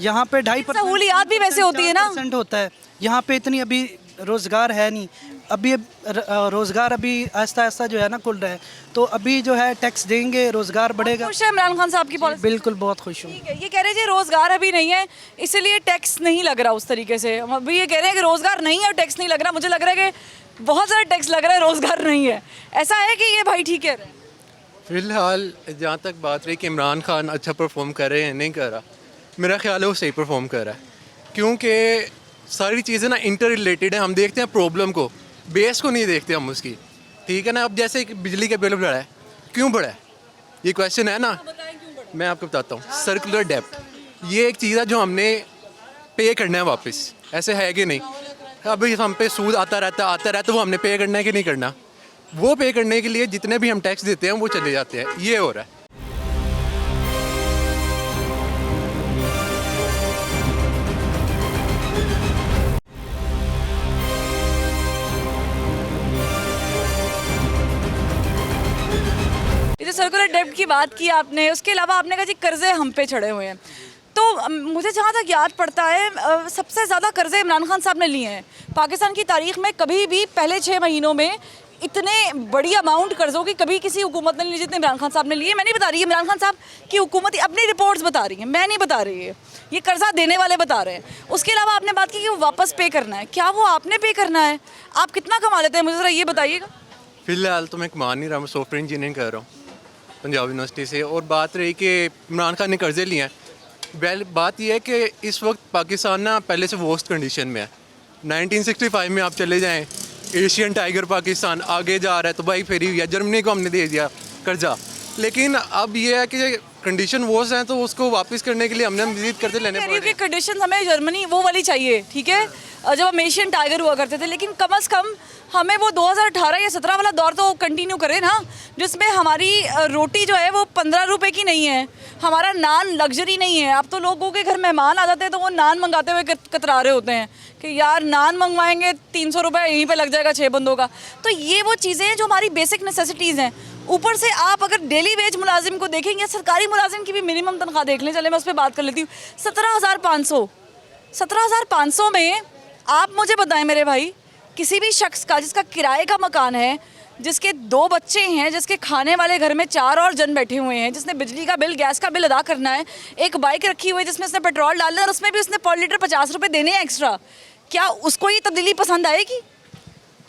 यहाँ पे 2.5% सहूलियात भी वैसे होती है ना, होता है। यहाँ पे इतनी अभी रोज़गार है नहीं, अभी रोज़गार अभी आहिस्ता आहिस्ता जो है ना खुल रहा है, तो अभी जो है टैक्स देंगे, रोज़गार बढ़ेगा। खुश है इमरान खान साहब की पॉलिसी? बिल्कुल, बहुत खुश हूँ। ठीक है, ये कह रहे हैं रोज़गार अभी नहीं है इसलिए टैक्स नहीं लग रहा उस तरीके से। अभी ये कह रहे हैं कि रोज़गार नहीं है और टैक्स नहीं लग रहा। मुझे लग रहा है कि बहुत सारा टैक्स लग रहा है, रोज़गार नहीं है। ऐसा है कि ये भाई ठीक है? फ़िलहाल जहाँ तक बात रही कि इमरान खान अच्छा परफॉर्म कर रहे हैं, नहीं कर रहा, मेरा ख्याल है वो सही परफॉर्म कर रहा है, क्योंकि सारी चीज़ें ना इंटर रिलेटेड है। हम देखते हैं प्रॉब्लम को, बेस को नहीं देखते हम उसकी। ठीक है ना? अब जैसे कि बिजली का बिल बढ़ा है, क्यों बढ़ा है, ये क्वेश्चन है ना। मैं आपको बताता हूँ, सर्कुलर डेप्ट, ये एक चीज़ है जो हमने पे करना है वापस, ऐसे है कि नहीं? अभी हम पे सूद आता रहता है, वो हमने पे करना है कि नहीं करना? वो पे करने के लिए जितने भी हम टैक्स देते हैं वो चले जाते हैं, ये हो रहा है। ये जो सर्कुलर डेब्ट की बात की आपने, उसके अलावा आपने कहा जी कर्जे हम पे चढ़े हुए हैं, तो मुझे जहाँ तक याद पड़ता है सबसे ज़्यादा कर्जे इमरान खान साहब ने लिए हैं। पाकिस्तान की तारीख में कभी भी पहले 6 महीनों में इतने बड़ी अमाउंट कर्जों की कभी किसी हुकूमत ने ली जितने इमरान खान साहब ने लिए। मैं नहीं बता रही है, इमरान खान साहब की हुकूमत अपनी रिपोर्ट्स बता रही है, मैं नहीं बता रही है, ये कर्जा देने वाले बता रहे हैं। उसके अलावा आपने बात की कि वो वापस पे करना है, क्या वो आपने पे करना है? आप कितना कमा लेते हैं, मुझे ज़रा ये बताइएगा। फ़िलहाल तो मैं कमा नहीं रहा, मैं सॉफ्टवेयर इंजीनियरिंग कर रहा हूँ पंजाब यूनिवर्सिटी से। और बात रही कि इमरान खान ने कर्जे लिए हैं, वेल बात यह है कि इस वक्त पाकिस्तान ना पहले से वर्स्ट कंडीशन में है। 1965 में आप चले जाएं, एशियन टाइगर पाकिस्तान आगे जा रहा है, तो भाई फेरी हुई है, जर्मनी को हमने दे दिया कर्जा। लेकिन अब ये है कि कंडीशन वर्स्ट है, तो उसको वापस करने के लिए हमने मज़ीद कर्जे लेने पड़ रहे हैं। कंडीशन हमें जर्मनी वो वाली चाहिए, ठीक है, जब हम एशियन टाइगर हुआ करते थे, लेकिन कम से कम हमें वो 2018 या 17 वाला दौर तो कंटिन्यू करें ना, जिसमें हमारी रोटी जो है वो 15 रुपए की नहीं है, हमारा नान लग्जरी नहीं है। अब तो लोगों के घर मेहमान आ जाते हैं तो वो नान मंगाते हुए कतरा रहे होते हैं कि यार नान मंगवाएंगे 300 रुपये यहीं पे लग जाएगा 6 बंदों का। तो ये वो चीज़ें हैं जो हमारी बेसिक नेसेसिटीज़ हैं। ऊपर से आप अगर डेली वेज मुलाजिम को देखेंगे, सरकारी मुलाजिम की भी मिनिमम तनख्वाह देख लें, चले मैं उस पर बात कर लेती हूँ, 17,500 में आप मुझे बताएं मेरे भाई, किसी भी शख्स का जिसका किराए का मकान है, जिसके 2 बच्चे हैं, जिसके खाने वाले घर में 4 और जन बैठे हुए हैं, जिसने बिजली का बिल, गैस का बिल अदा करना है, एक बाइक रखी हुई है जिसमें उसने पेट्रोल डालना है और उसमें भी उसने पर लीटर 50 रुपये देने हैं एक्स्ट्रा, क्या उसको ये तब्दीली पसंद आएगी?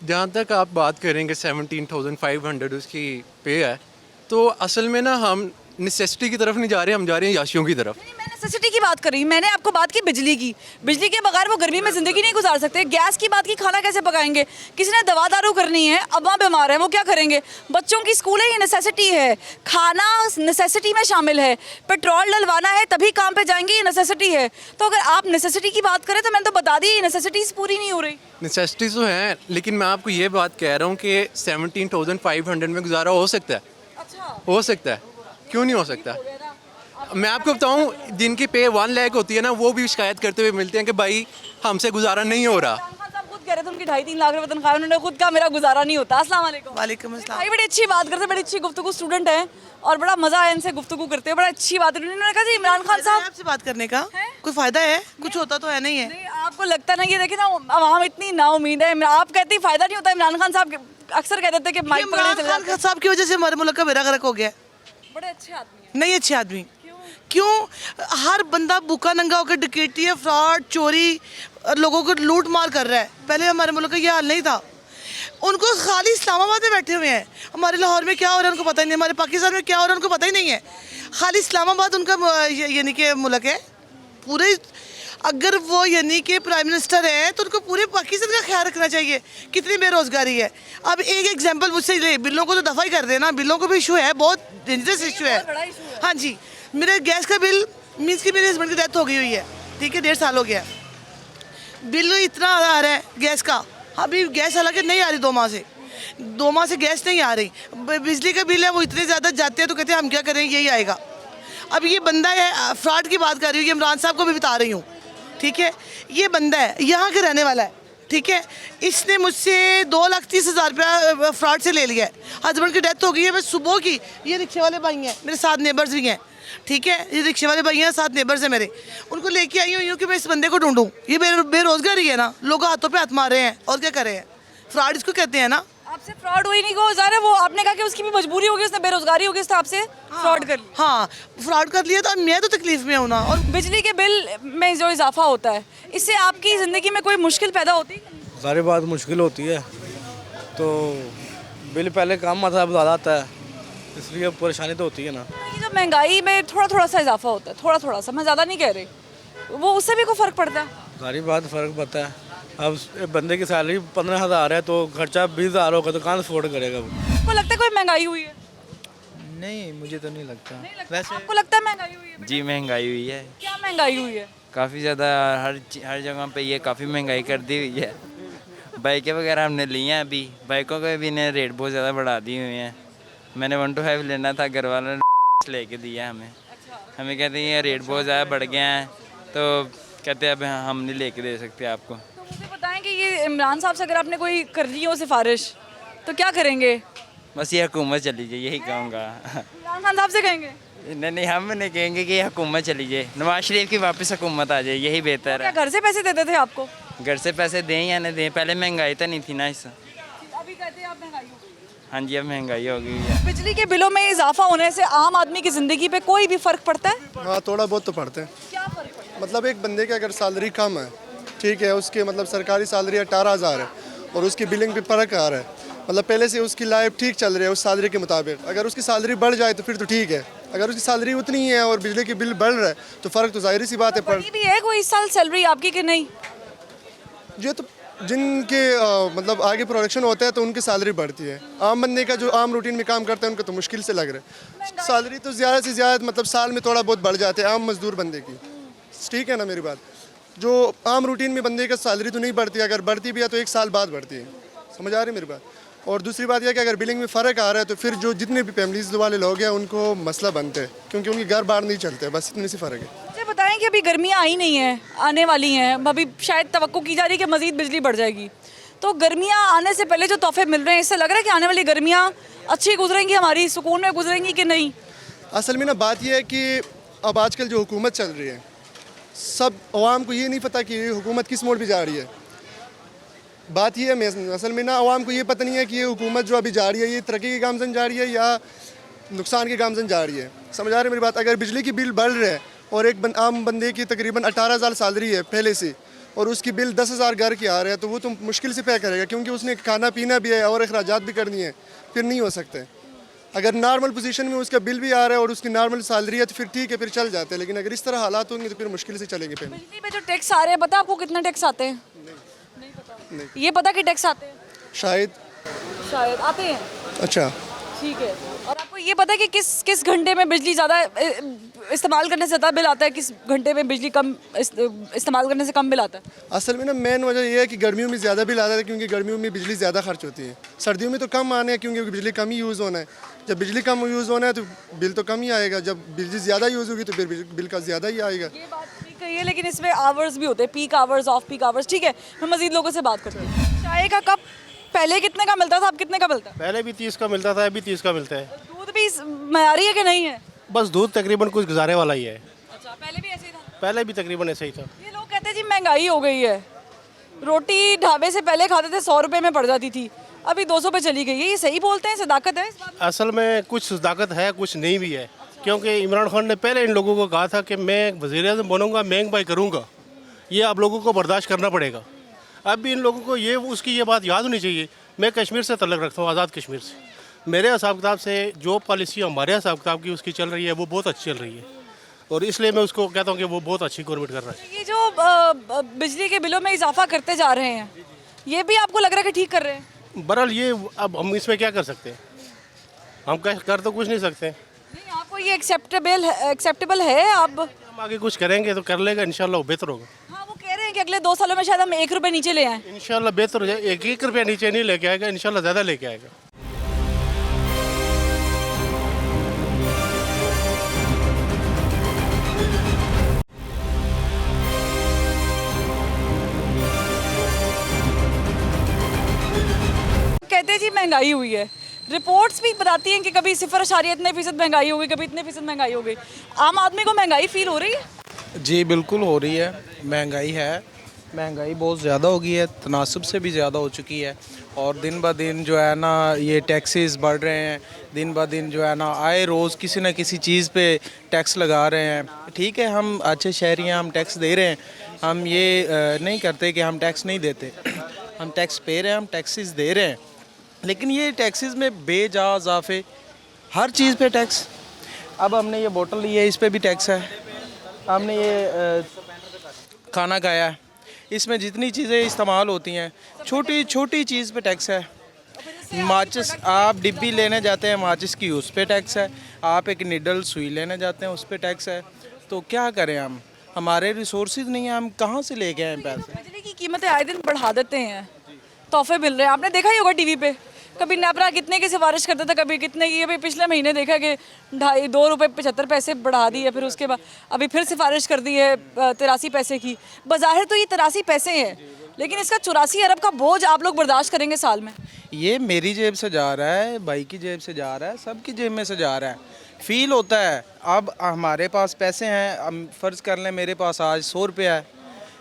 जहाँ तक आप बात करेंगे 17,500 उसकी पे है, तो असल में ना हम नेसेसिटी की तरफ नहीं जा रहे, हम जा रहे हैं याशियों की तरफ। मैं नेसेसिटी की बात कर रही हूँ, मैंने आपको बात की बिजली की। बिजली के बगैर वो गर्मी में ज़िंदगी नहीं गुजार सकते। गैस की बात की, खाना कैसे पकाएंगे? किसी ने दवा दारू करनी है, अम्मा बीमार है, वो क्या करेंगे? बच्चों की स्कूल है, ये नेसेसिटी है। खाना नेसेसिटी में शामिल है। पेट्रोल डलवाना है तभी काम पे जाएंगे, ये नेसेसिटी है। तो अगर आप नेसेसिटी की बात करें तो मैंने तो बता दी, नेसेसिटीज़ पूरी नहीं हो रही। नेसेसिटीज़ तो हैं, लेकिन मैं आपको ये बात कह रहा हूँ कि 17,500 में गुजारा हो सकता है। अच्छा, हो सकता है, क्यों नहीं हो सकता? मैं आपको बताऊं, जिनकी पे 1 लाख होती है ना, वो भी शिकायत करते हुए मिलते हैं कि भाई हमसे गुजारा नहीं हो रहा। इमरान खान साहब खुद कह रहे थे उनकी 2.5-3 लाख रुपए तनख्वाह है, उन्होंने खुद कहा मेरा गुजारा नहीं होता। अस्सलाम वालेकुम। वालेकुम अस्सलाम। भाई बड़ी अच्छी बात करते, बड़ी अच्छी गुफ्तगू, स्टूडेंट हैं और बड़ा मजा आया इनसे गुफ्तगू करते हैं, बड़ा अच्छी बात है। उन्होंने कहा जी इमरान खान साहब आपसे बात करने का कोई फायदा है? कुछ होता तो है नहीं है। नहीं, आपको लगता नहीं, ये देखिए ना आवाम इतनी नाउमीद है, आप कहती फायदा नहीं होता। इमरान खान साहब अक्सर कह देते कि माइक पकड़े चले इमरान खान साहब की वजह से हमारे मुल्क का बेड़ा गर्क हो गया। बड़े अच्छे आदमी हैं। नहीं अच्छे आदमी क्यों? हर बंदा भूखा नंगा होकर डकैती है, फ्रॉड, चोरी, लोगों को लूट मार कर रहा है। पहले हमारे मुल्क का ये हाल नहीं था। उनको खाली इस्लामाबाद में बैठे हुए हैं, हमारे लाहौर में क्या हो रहा है उनको पता ही नहीं, हमारे पाकिस्तान में क्या हो रहा है उनको पता ही नहीं है। खाली इस्लामाबाद उनका यानी कि मुल्क है। पूरे अगर वो यानी कि प्राइम मिनिस्टर है तो उनको पूरे पाकिस्तान का ख्याल रखना चाहिए। कितनी बेरोजगारी है। अब एक एग्जांपल मुझसे ले, बिलों को तो दफ़ा ही कर देना, बिलों को भी इशू है, बहुत डेंजरस इशू है। हाँ जी, मेरे गैस का बिल मीन्स कि मेरे हस्बैंड की डेथ हो गई हुई है, ठीक है, 1.5 साल हो गया। बिल इतना आ रहा है गैस का, अभी गैस हालांकि नहीं आ रही 2 माह से, 2 माह से गैस नहीं आ रही। बिजली का बिल है वो इतने ज़्यादा जाते हैं तो कहते हैं हम क्या करें, यही आएगा। अब ये बंदा है, फ्रॉड की बात कर रही हूँ, ये इमरान साहब को भी बता रही हूँ, ठीक है। ये बंदा है, यहाँ के रहने वाला है, ठीक है। इसने मुझसे 2,30,000 रुपया फ्रॉड से ले लिया है। हस्बैंड की डेथ हो गई है, मैं सुबह की, ये रिक्शे वाले भाई हैं, मेरे साथ नेबर्स भी हैं, ठीक है, ये रिक्शे वाले भाई हैं, साथ नेबर्स हैं मेरे, उनको लेके आई हुई हूँ कि मैं इस बंदे को ढूंढूं। ये बेरोजगारी है ना, लोग हाथों पे हाथ मार रहे हैं और क्या कर रहे हैं, फ्रॉड इसको कहते हैं ना। आपसे फ्रॉड हुई नहीं, को ज़ाहिर है वो आपने कहा कि उसकी भी मजबूरी होगी, उसने बेरोजगारी होगी, उसने आपसे फ्रॉड कर लिया। हाँ, फ्रॉड कर लिया, तो मैं तो तकलीफ में हूँ ना। और बिजली के बिल में जो इजाफा होता है, इससे आपकी ज़िंदगी में कोई मुश्किल पैदा होती है? सारी बात मुश्किल होती है, तो बिल पहले कम आता है, अब ज़्यादा आता है, इसलिए परेशानी तो होती है ना। ये जो महंगाई में थोड़ा सा इजाफा होता है, थोड़ा सा, मैं ज़्यादा नहीं कह रही, वो उससे भी कोई फ़र्क पड़ता है? सारी बात फ़र्क पड़ता है। अब एक बंदे की सैलरी 15,000 है तो खर्चा 20,000 होगा तो कहाँ अफोर्ड करेगा वो। आपको लगता है कोई महंगाई हुई है? नहीं, मुझे तो नहीं लगता। वैसे आपको लगता है महंगाई हुई है? जी महंगाई हुई है, क्या महंगाई हुई है? काफ़ी ज़्यादा, हर जगह पे ये काफ़ी महंगाई कर दी हुई है। बाइकें वगैरह हमने ली हैं, अभी बाइकों के भी ने रेट बहुत ज़्यादा बढ़ा दिए हुए हैं। मैंने 125 लेना था, घर वालों ने लेके दिया हमें। हमें कहते हैं ये रेट बहुत ज़्यादा बढ़ गया है, तो कहते हैं अब हम नहीं लेके दे सकते आपको। तो मुझे बताएं कि ये इमरान साहब से अगर आपने कोई कर ली हो सिफारिश तो क्या करेंगे? बस ये हुकूमत चली जाए, यही कहूँगा। इमरान खान साहब से कहेंगे? नहीं, हम नहीं कहेंगे कि हुकूमत चली जाए, नवाज शरीफ की वापस हुकूमत आ जाए, यही बेहतर क्या है। घर से पैसे देते थे आपको? घर से पैसे दें या नहीं दें, पहले महंगाई तो नहीं थी ना इस। अभी कहते हैं आप महंगाई हो गई। हाँ जी, अब महंगाई हो गई है। बिजली के बिलों में इजाफा होने से आम आदमी की ज़िंदगी पे कोई भी फ़र्क पड़ता है? हाँ, थोड़ा बहुत तो पड़ता है। क्या फ़र्क पड़ता है? मतलब एक बंदे की अगर सैलरी कम है, ठीक है, उसके मतलब सरकारी सैलरी 18,000 है और उसकी बिलिंग पे फ़र्क आ रहा है, मतलब पहले से उसकी लाइफ ठीक चल रही है उस सैलरी के मुताबिक। अगर उसकी सैलरी बढ़ जाए तो फिर तो ठीक है, अगर उसकी सैलरी उतनी ही है और बिजली की बिल बढ़ रहा है तो फ़र्क तो जाहिर सी बात है। बढ़ी भी है कोई इस साल सैलरी आपकी कि नहीं? ये तो जिनके मतलब आगे प्रोडक्शन होता है तो उनकी सैलरी बढ़ती है। आम बंदे का जो आम रूटीन में काम करता है उनका तो मुश्किल से लग रहा है। सैलरी तो ज़्यादा से ज़्यादा मतलब साल में थोड़ा बहुत बढ़ जाते हैं आम मजदूर बंदे की, ठीक है ना मेरी बात। जो आम रूटीन में बंदे का सैलरी तो नहीं बढ़ती, अगर बढ़ती भी है तो 1 साल बाद बढ़ती है, समझ आ रही है मेरी बात। और दूसरी बात यह कि अगर बिलिंग में फ़र्क आ रहा है तो फिर जो जितने भी फैमिलीज वाले लोग हैं उनको मसला बनते हैं, क्योंकि उनके घर बाहर नहीं चलते, बस इतनी सी फ़र्क है। मुझे बताएं कि अभी गर्मियाँ आई नहीं हैं, आने वाली हैं, अभी शायद तवक्को की जा रही है कि मज़ीद बिजली बढ़ जाएगी, तो गर्मियाँ आने से पहले जो तोहफे मिल रहे हैं, इससे लग रहा है कि आने वाली गर्मियाँ अच्छी गुजरेंगी, हमारी सुकून में गुजरेंगी कि नहीं? असल में ना बात यह है कि अब आजकल जो हुकूमत चल रही है, सब अवाम को ये नहीं पता कि हुकूमत किस मोड़ पे जा रही है। बात ये है असल में ना अवाम को ये पता नहीं है कि ये हुकूमत जो अभी जा रही है ये तरक्की के गामजन जा रही है या नुकसान के गामजन जा रही है, समझ आ रही है मेरी बात। अगर बिजली की बिल बढ़ रहे हैं और एक आम बंदे की तकरीबन 18,000 सैलरी है पहले से और उसकी बिल 10,000 घर की आ रहे हैं तो वो तो मुश्किल से पे करेगा, क्योंकि उसने खाना पीना भी है और अखराजात भी करनी है, फिर नहीं हो सकते। अगर नॉर्मल पोजीशन में उसका बिल भी आ रहा है और उसकी नॉर्मल सैलरी है तो फिर ठीक है, फिर चल जाते हैं, लेकिन अगर इस तरह हालात होंगे तो फिर मुश्किल से चलेंगे। पेमेंट बिजली पे जो टैक्स आ रहे हैं, पता आपको कितने टैक्स आते हैं? नहीं पता। ये पता कि टैक्स आते हैं? शायद आते हैं। अच्छा, ठीक है। और आपको ये पता है कि किस घंटे में बिजली ज़्यादा इस्तेमाल करने से ज़्यादा बिल आता है, किस घंटे में बिजली कम इस्तेमाल करने से कम बिल आता है? असल में ना मेन वजह यह है कि गर्मियों में ज़्यादा बिल आता है, क्योंकि गर्मियों में बिजली ज़्यादा खर्च होती है। सर्दियों में तो कम आने हैं, क्योंकि बिजली कम ही यूज़ होना है। जब बिजली कम यूज़ होना है तो बिल तो कम ही आएगा, जब बिजली ज़्यादा यूज़ होगी तो फिर बिल का ज़्यादा ही आएगा। ये बात ठीक कही है, लेकिन इसमें आवर्स भी होते हैं, peak hours, off peak hours. ठीक है, मैं मज़ीद लोगों से बात करती हूँ। चाय का कप पहले कितने का मिलता था, अब कितने का मिलता है? पहले भी 30 का मिलता था, अभी 30 का मिलता है। दूध भी मयारी है कि नहीं है? बस दूध तकरीबन कुछ गुजारे वाला ही है। अच्छा, पहले भी ऐसे ही था? पहले भी तकरीबन ऐसे ही था। ये लोग कहते हैं जी महंगाई हो गई है, रोटी ढाबे से पहले खाते थे 100 रुपये में पड़ जाती थी, अभी 200 पे चली गई है। ये सही बोलते हैं, सदाकत है इस बात में? असल में कुछ सदाकत है, कुछ नहीं भी है, क्योंकि इमरान खान ने पहले इन लोगों को कहा था कि मैं वज़ीर-ए-आज़म बनूंगा, महंगाई करूंगा, ये आप लोगों को बर्दाश्त करना पड़ेगा। अब भी इन लोगों को उसकी ये बात याद होनी चाहिए। मैं कश्मीर से तल्लुक़ रखता हूँ, आज़ाद कश्मीर से। मेरे हिसाब किताब से जो पॉलिसी हमारे हिसाब किताब की उसकी चल रही है वो बहुत अच्छी चल रही है, और इसलिए मैं उसको कहता हूँ कि वो बहुत अच्छी गवर्नमेंट कर रहा है। ये जो बिजली के बिलों में इजाफा करते जा रहे हैं, ये भी आपको लग रहा है कि ठीक कर रहे हैं? बहरहाल ये अब हम इसमें क्या कर सकते हैं, हम कर तो कुछ नहीं सकते। नहीं, आपको ये एक्सेप्टेबल है? आप हम आगे कुछ करेंगे तो कर लेगा, इंशाल्लाह वो बेहतर होगा। हाँ, वो कह रहे हैं कि अगले 2 सालों में शायद हम 1 रुपये नीचे ले आएँ। इंशाल्लाह बेहतर हो जाए, 1 रुपया नीचे नहीं लेके आएगा, इंशाल्लाह ज़्यादा लेके आएगा। कहते हैं जी महंगाई हुई है, रिपोर्ट्स भी बताती हैं कि कभी 0.इतने% महंगाई हो गई, कभी इतने % महंगाई हो गई। आम आदमी को महंगाई फील हो रही है? जी बिल्कुल हो रही है, महंगाई है, महंगाई बहुत ज़्यादा हो गई है, तनासब से भी ज़्यादा हो चुकी है। और दिन ब दिन जो है ना ये टैक्सेस बढ़ रहे हैं, दिन ब दिन जो है ना आए रोज़ किसी न किसी चीज़ पे टैक्स लगा रहे हैं। ठीक है, हम अच्छे शहरी हैं, हम टैक्स दे रहे हैं, हम ये नहीं करते कि हम टैक्स नहीं देते, हम टैक्स पे रहे हैं, हम टैक्सेस दे रहे हैं। लेकिन ये टैक्सेस में बेजा इजाफे, हर चीज़ पे टैक्स। अब हमने ये बोतल ली है, इस पर भी टैक्स है। हमने ये खाना खाया है, इसमें जितनी चीज़ें इस्तेमाल होती हैं, छोटी छोटी चीज़ पे टैक्स है। माचिस आप डिब्बी लेने जाते हैं माचिस की, उस पर टैक्स है। आप एक निडल सुई लेने जाते हैं, उस पर टैक्स है। तो क्या करें हम, हमारे रिसोर्सेज नहीं हैं, हम कहाँ से लेके आएँ पैसे? बिजली की कीमतें आए दिन बढ़ा देते हैं, तोहफे मिल रहे हैं। आपने देखा ही होगा टीवी पे, कभी नेपरा कितने की सिफारिश करता था, कभी कितने की। अभी पिछले महीने देखा कि 2 रुपये 75 पैसे बढ़ा दी है, फिर उसके बाद अभी फिर सिफारिश कर दी है 83 पैसे की। बज़ाहिर तो ये 83 पैसे हैं, लेकिन इसका 84 अरब का बोझ आप लोग बर्दाश्त करेंगे साल में? ये मेरी जेब से जा रहा है, भाई की जेब से जा रहा है, सबकी जेब में से जा रहा है। फील होता है। अब हमारे पास पैसे हैं, हम फ़र्ज़ कर लें मेरे पास आज 100 रुपया है,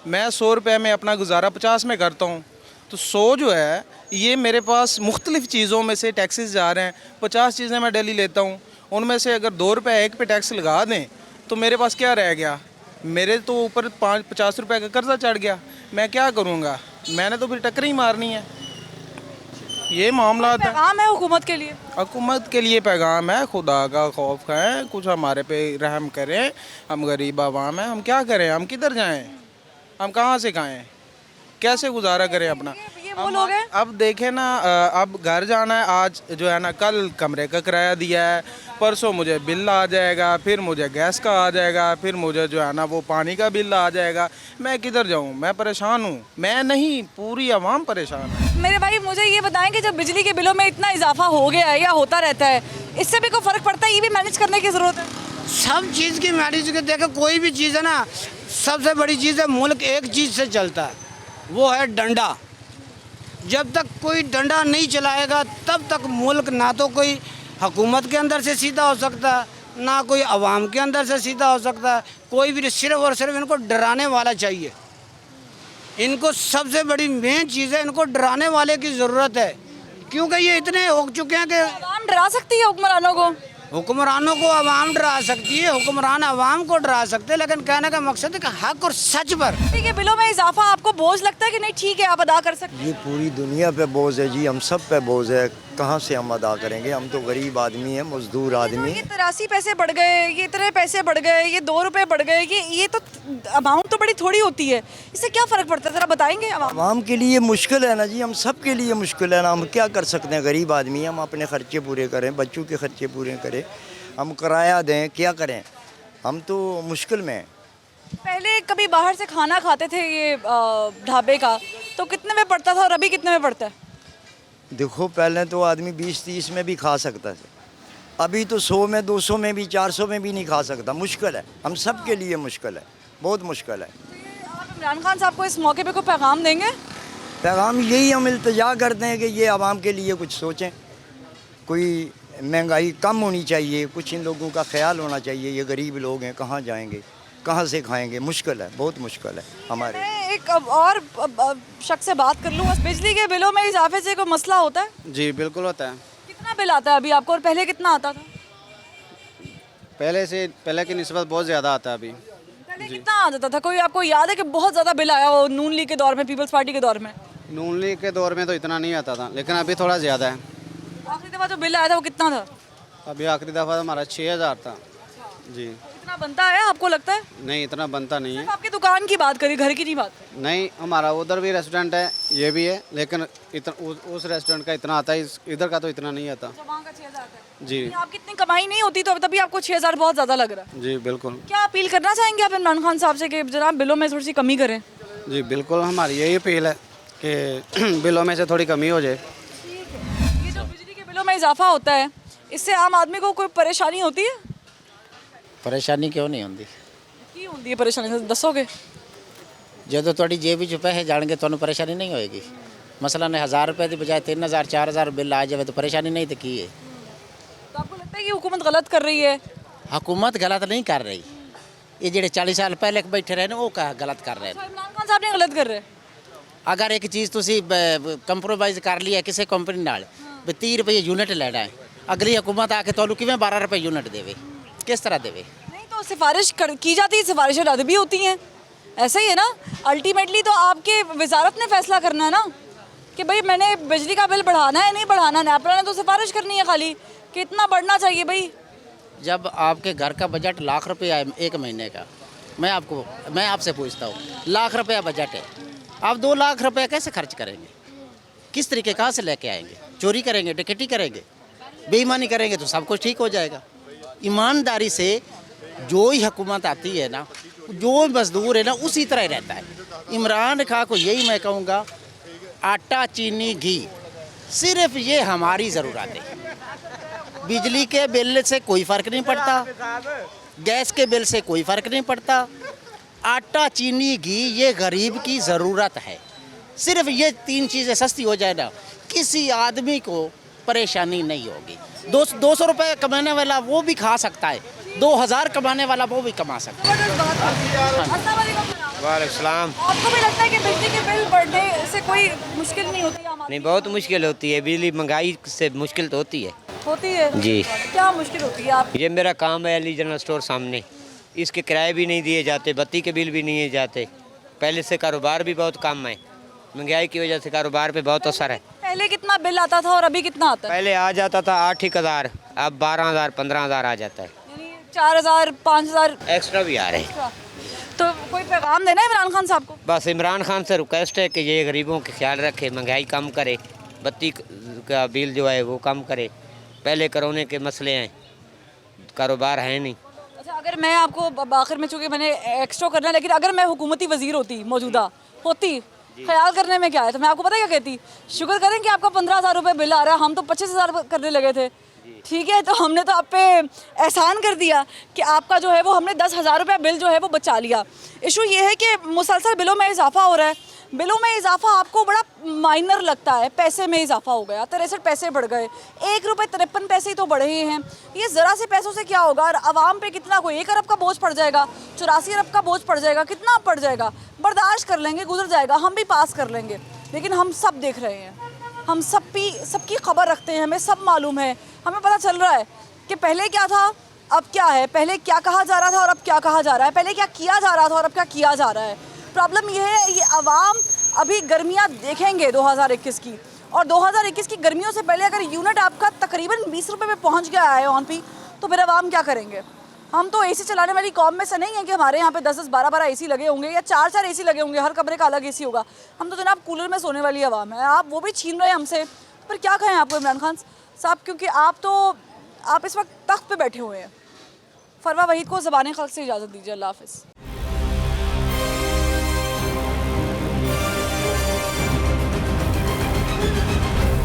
मैं 100 रुपये में अपना गुजारा 50 में करता हूँ, तो 100 जो है ये मेरे पास मुख्तलिफ़ चीज़ों में से टैक्सेस जा रहे हैं। 50 चीज़ें मैं डेली लेता हूँ, उनमें से अगर 2 रुपये एक पे टैक्स लगा दें तो मेरे पास क्या रह गया? मेरे तो ऊपर 50 रुपये का कर्जा चढ़ गया, मैं क्या करूँगा? मैंने तो फिर टक्कर ही मारनी है। ये मामला है। पैगाम है हुकूमत के लिए? हुकूमत के लिए पैगाम है, खुदा का खौफ है, कुछ हमारे पे रहम करें। हम गरीब आवाम हैं, हम क्या करें? हम किधर जाएं? हम कहाँ से खाएं? कैसे गुजारा करें अपना? ये वो लोग हैं। अब देखें ना, अब घर जाना है, आज जो है ना, कल कमरे का किराया दिया है, परसों मुझे बिल आ जाएगा, फिर मुझे गैस का आ जाएगा, फिर मुझे जो है ना वो पानी का बिल आ जाएगा। मैं किधर जाऊँ? मैं परेशान हूँ। मैं नहीं, पूरी आवाम परेशान है। मेरे भाई मुझे ये बताएं कि जब बिजली के बिलों में इतना इजाफा हो गया है या होता रहता है, इससे भी कोई फ़र्क पड़ता है? ये भी मैनेज करने की ज़रूरत है। सब चीज़ की मैनेज के देखो, कोई भी चीज़ है ना, सबसे बड़ी चीज़ है, मुल्क एक चीज़ से चलता है, वो है डंडा। जब तक कोई डंडा नहीं चलाएगा तब तक मुल्क ना तो कोई हुकूमत के अंदर से सीधा हो सकता है, ना कोई अवाम के अंदर से सीधा हो सकता है। कोई भी सिर्फ और सिर्फ इनको डराने वाला चाहिए। इनको सबसे बड़ी मेन चीज़ है, इनको डराने वाले की ज़रूरत है, क्योंकि ये इतने हो चुके हैं कि अवाम डरा सकती है हुक्मरानों को। हुक्मरानों को अवाम डरा सकती है, हुक्मरान अवाम को डरा सकते हैं, लेकिन कहने का मकसद है कि हक और सच पर। ठीक है, बिलों में इजाफा आपको बोझ लगता है कि नहीं? ठीक है, आप अदा कर सकते हैं। ये पूरी दुनिया पे बोझ है जी, हम सब पे बोझ है, कहाँ से हम अदा करेंगे? हम तो गरीब आदमी हैं, मजदूर आदमी ये हैं। 83 पैसे बढ़ गए, ये इतने पैसे बढ़ गए, ये 2 रुपये बढ़ गए, ये तो अमाउंट तो बड़ी थोड़ी होती है, इससे क्या फ़र्क पड़ता है? ज़रा बताएंगे। आवाम के लिए मुश्किल है ना जी, हम सब के लिए मुश्किल है ना। हम क्या कर सकते हैं? गरीब आदमी हैं, हम अपने खर्चे पूरे करें, बच्चों के खर्चे पूरे करें, हम किराया दें, क्या करें? हम तो मुश्किल में हैं। पहले कभी बाहर से खाना खाते थे ये ढाबे का, तो कितने में पड़ता था और अभी कितने में पड़ता है? देखो पहले तो आदमी 20-30 में भी खा सकता था, अभी तो 100 में, 200 में भी, 400 में भी नहीं खा सकता। मुश्किल है, हम सब के लिए मुश्किल है, बहुत मुश्किल है। आप इमरान खान साहब को इस मौके पे कोई पैगाम देंगे? पैगाम यही हम इल्तिजा करते हैं कि ये आवाम के लिए कुछ सोचें, कोई महंगाई कम होनी चाहिए, कुछ इन लोगों का ख्याल होना चाहिए। ये गरीब लोग हैं, कहाँ जाएंगे, कहाँ से खाएंगे, मुश्किल है, बहुत मुश्किल है हमारे। मैं एक और शख्स से बात कर लूँ, बिजली के बिलों में इजाफे से कोई मसला होता है? जी बिल्कुल होता है। कितना बिल आता है अभी आपको और पहले कितना आता था? पहले की निस्बत बहुत ज़्यादा आता है अभी। पहले कितना आ जाता था? कोई आपको याद है कि बहुत ज़्यादा बिल आया हो नून लीग के दौर में, पीपल्स पार्टी के दौर में? नून लीग के दौर में तो इतना नहीं आता था, लेकिन अभी थोड़ा ज़्यादा है। आखिरी दफ़ा जो बिल आया था वो कितना था? अभी आखिरी दफ़ा हमारा 6000 था। जी। इतना बनता है आपको लगता है? नहीं, इतना बनता नहीं है। आपकी दुकान की बात करी, घर की नहीं बात? नहीं, हमारा उधर भी रेस्टोरेंट है, ये भी है, लेकिन उस रेस्टोरेंट का इतना आता है, इधर का तो इतना नहीं आता। वहाँ का 6000 आता है। जी आपकी इतनी कमाई नहीं होती तो तभी आपको 6000 बहुत ज़्यादा लग रहा है। जी बिल्कुल। क्या अपील करना चाहेंगे आप इमरान खान साहब से कि जनाब बिलों में थोड़ी सी कमी करें? जी बिल्कुल, हमारी यही अपील है कि बिलों में से थोड़ी कमी हो जाए। ये जो बिजली के बिलों में इजाफा होता है, इससे आम आदमी को कोई परेशानी होती है? परेशानी क्यों नहीं होती? की होती है परेशानी, दसोगे? जो थोड़ी जेब विच पैसे जाएंगे तो परेशानी नहीं होएगी। मसलन 1000 रुपये की बजाय 3000 4000 बिल आ जाए तो परेशानी नहीं तो की है। तो आपको लगता है कि हुकूमत गलत कर रही है? हुकूमत गलत नहीं कर रही, ये जो 40 साल पहले बैठे रहे ना वो गलत कर रहे हैं। इमरान खान साहब ने गलत कर रहे हैं। अगर एक चीज़ तुसी कंप्रोमाइज़ कर लिया किसी कंपनी नाल 30 रुपये यूनिट लेना है, अगली हुकूमत आके तो किवें 12 रुपये यूनिट देवे, किस तरह देवे? नहीं तो सिफारिश की जाती है, सिफारिशें रद्द भी होती हैं, ऐसा ही है ना। अल्टीमेटली तो आपके वजारत ने फैसला करना है ना कि भाई मैंने बिजली का बिल बढ़ाना है नहीं बढ़ाना। नेपरा ने तो सिफारिश करनी है खाली कि इतना बढ़ना चाहिए भाई। जब आपके घर का बजट लाख रुपया है एक महीने का, मैं आपसे पूछता हूँ, लाख रुपया बजट है, आप 2 लाख रुपया कैसे खर्च करेंगे? किस तरीके कहाँ से लेके आएंगे? चोरी करेंगे, डकैती करेंगे, बेईमानी करेंगे तो सब कुछ ठीक हो जाएगा। ईमानदारी से जो ही हुकूमत आती है ना, जो मजदूर है ना उसी तरह रहता है। इमरान खान को यही मैं कहूँगा, आटा चीनी घी सिर्फ ये हमारी ज़रूरत है। बिजली के बिल से कोई फ़र्क नहीं पड़ता, गैस के बिल से कोई फ़र्क नहीं पड़ता। आटा चीनी घी ये गरीब की ज़रूरत है। सिर्फ ये 3 चीज़ें सस्ती हो जाए ना, किसी आदमी को परेशानी नहीं होगी। 200 रुपये कमाने वाला वो भी खा सकता है, 2000 कमाने वाला वो भी कमा सकता है। वालेकुम। आपको भी लगता है कि बिजली के बिल बढ़ने से कोई मुश्किल नहीं होती? नहीं, बहुत मुश्किल होती है, बिजली महंगाई से मुश्किल तो होती है। होती है जी। क्या मुश्किल होती है? आप ये मेरा काम है अली जनरल स्टोर सामने, इसके किराए भी नहीं दिए जाते, बत्ती के बिल भी नहीं दिए जाते। पहले से कारोबार भी बहुत कम है, महंगाई की वजह से कारोबार पे बहुत असर है। पहले कितना बिल आता था और अभी कितना आता है? पहले आ जाता था 8-1000, अब 12000 15000 आ जाता है। 4000 5000 एक्स्ट्रा भी आ रहे हैं। तो कोई पैगाम देना है इमरान खान साहब को? बस इमरान खान से रिक्वेस्ट है कि ये गरीबों के ख्याल रखे, महंगाई कम करे, बत्ती का बिल जो है वो कम करे। पहले कोरोना के मसले हैं, कारोबार है नहीं। अच्छा, अगर मैं आपको आखिर में, चूँकि मैंने एक्स्ट्रा करना है, लेकिन अगर मैं हुकूमती वजीर होती, मौजूदा होती, ख्याल करने में क्या है, तो मैं आपको पता क्या कहती? शुक्र करें कि आपका 15000 रुपये बिल आ रहा है, हम तो 25000 करने लगे थे। ठीक है, तो हमने तो आप पे एहसान कर दिया कि आपका जो है वो हमने 10,000 रुपये बिल जो है वो बचा लिया। इशू ये है कि मुसलसल बिलों में इजाफा हो रहा है। बिलों में इजाफा आपको बड़ा माइनर लगता है, पैसे में इजाफा हो गया, 63 पैसे बढ़ गए, 1 रुपये 53 पैसे ही तो बढ़े ही हैं। ये ज़रा से पैसों से क्या होगा? आवाम पे कितना, कोई 1 अरब का बोझ पड़ जाएगा, 84 अरब का बोझ पड़ जाएगा, कितना पड़ जाएगा? बर्दाश्त कर लेंगे, गुजर जाएगा, हम भी पास कर लेंगे। लेकिन हम सब देख रहे हैं, हम सबकी खबर रखते हैं, हमें सब मालूम है, हमें पता चल रहा है कि पहले क्या था, अब क्या है, पहले क्या कहा जा रहा था और अब क्या कहा जा रहा है, पहले क्या किया जा रहा था और अब क्या किया जा रहा है। प्रॉब्लम ये है, ये आवाम अभी गर्मियाँ देखेंगे 2021 की, और 2021 की गर्मियों से पहले अगर यूनिट आपका तकरीबन 20 रुपये में पहुँच गया है ऑन पी, तो फिर आवाम क्या करेंगे? हम तो एसी चलाने वाली कौम में से नहीं है कि हमारे यहाँ पे 10-10 12-12 एसी लगे होंगे या 4-4 एसी लगे होंगे, हर कमरे का अलग एसी होगा। हम तो जनाब कूलर में सोने वाली आवाम है, आप वो भी छीन रहे हैं हमसे। फिर क्या कहें आपको इमरान खान साहब, क्योंकि आप इस वक्त तख्त पे बैठे हुए हैं, फरवा वहीद को ज़बान खल्क से इजाज़त दीजिए। अल्लाह हाफ़िज़।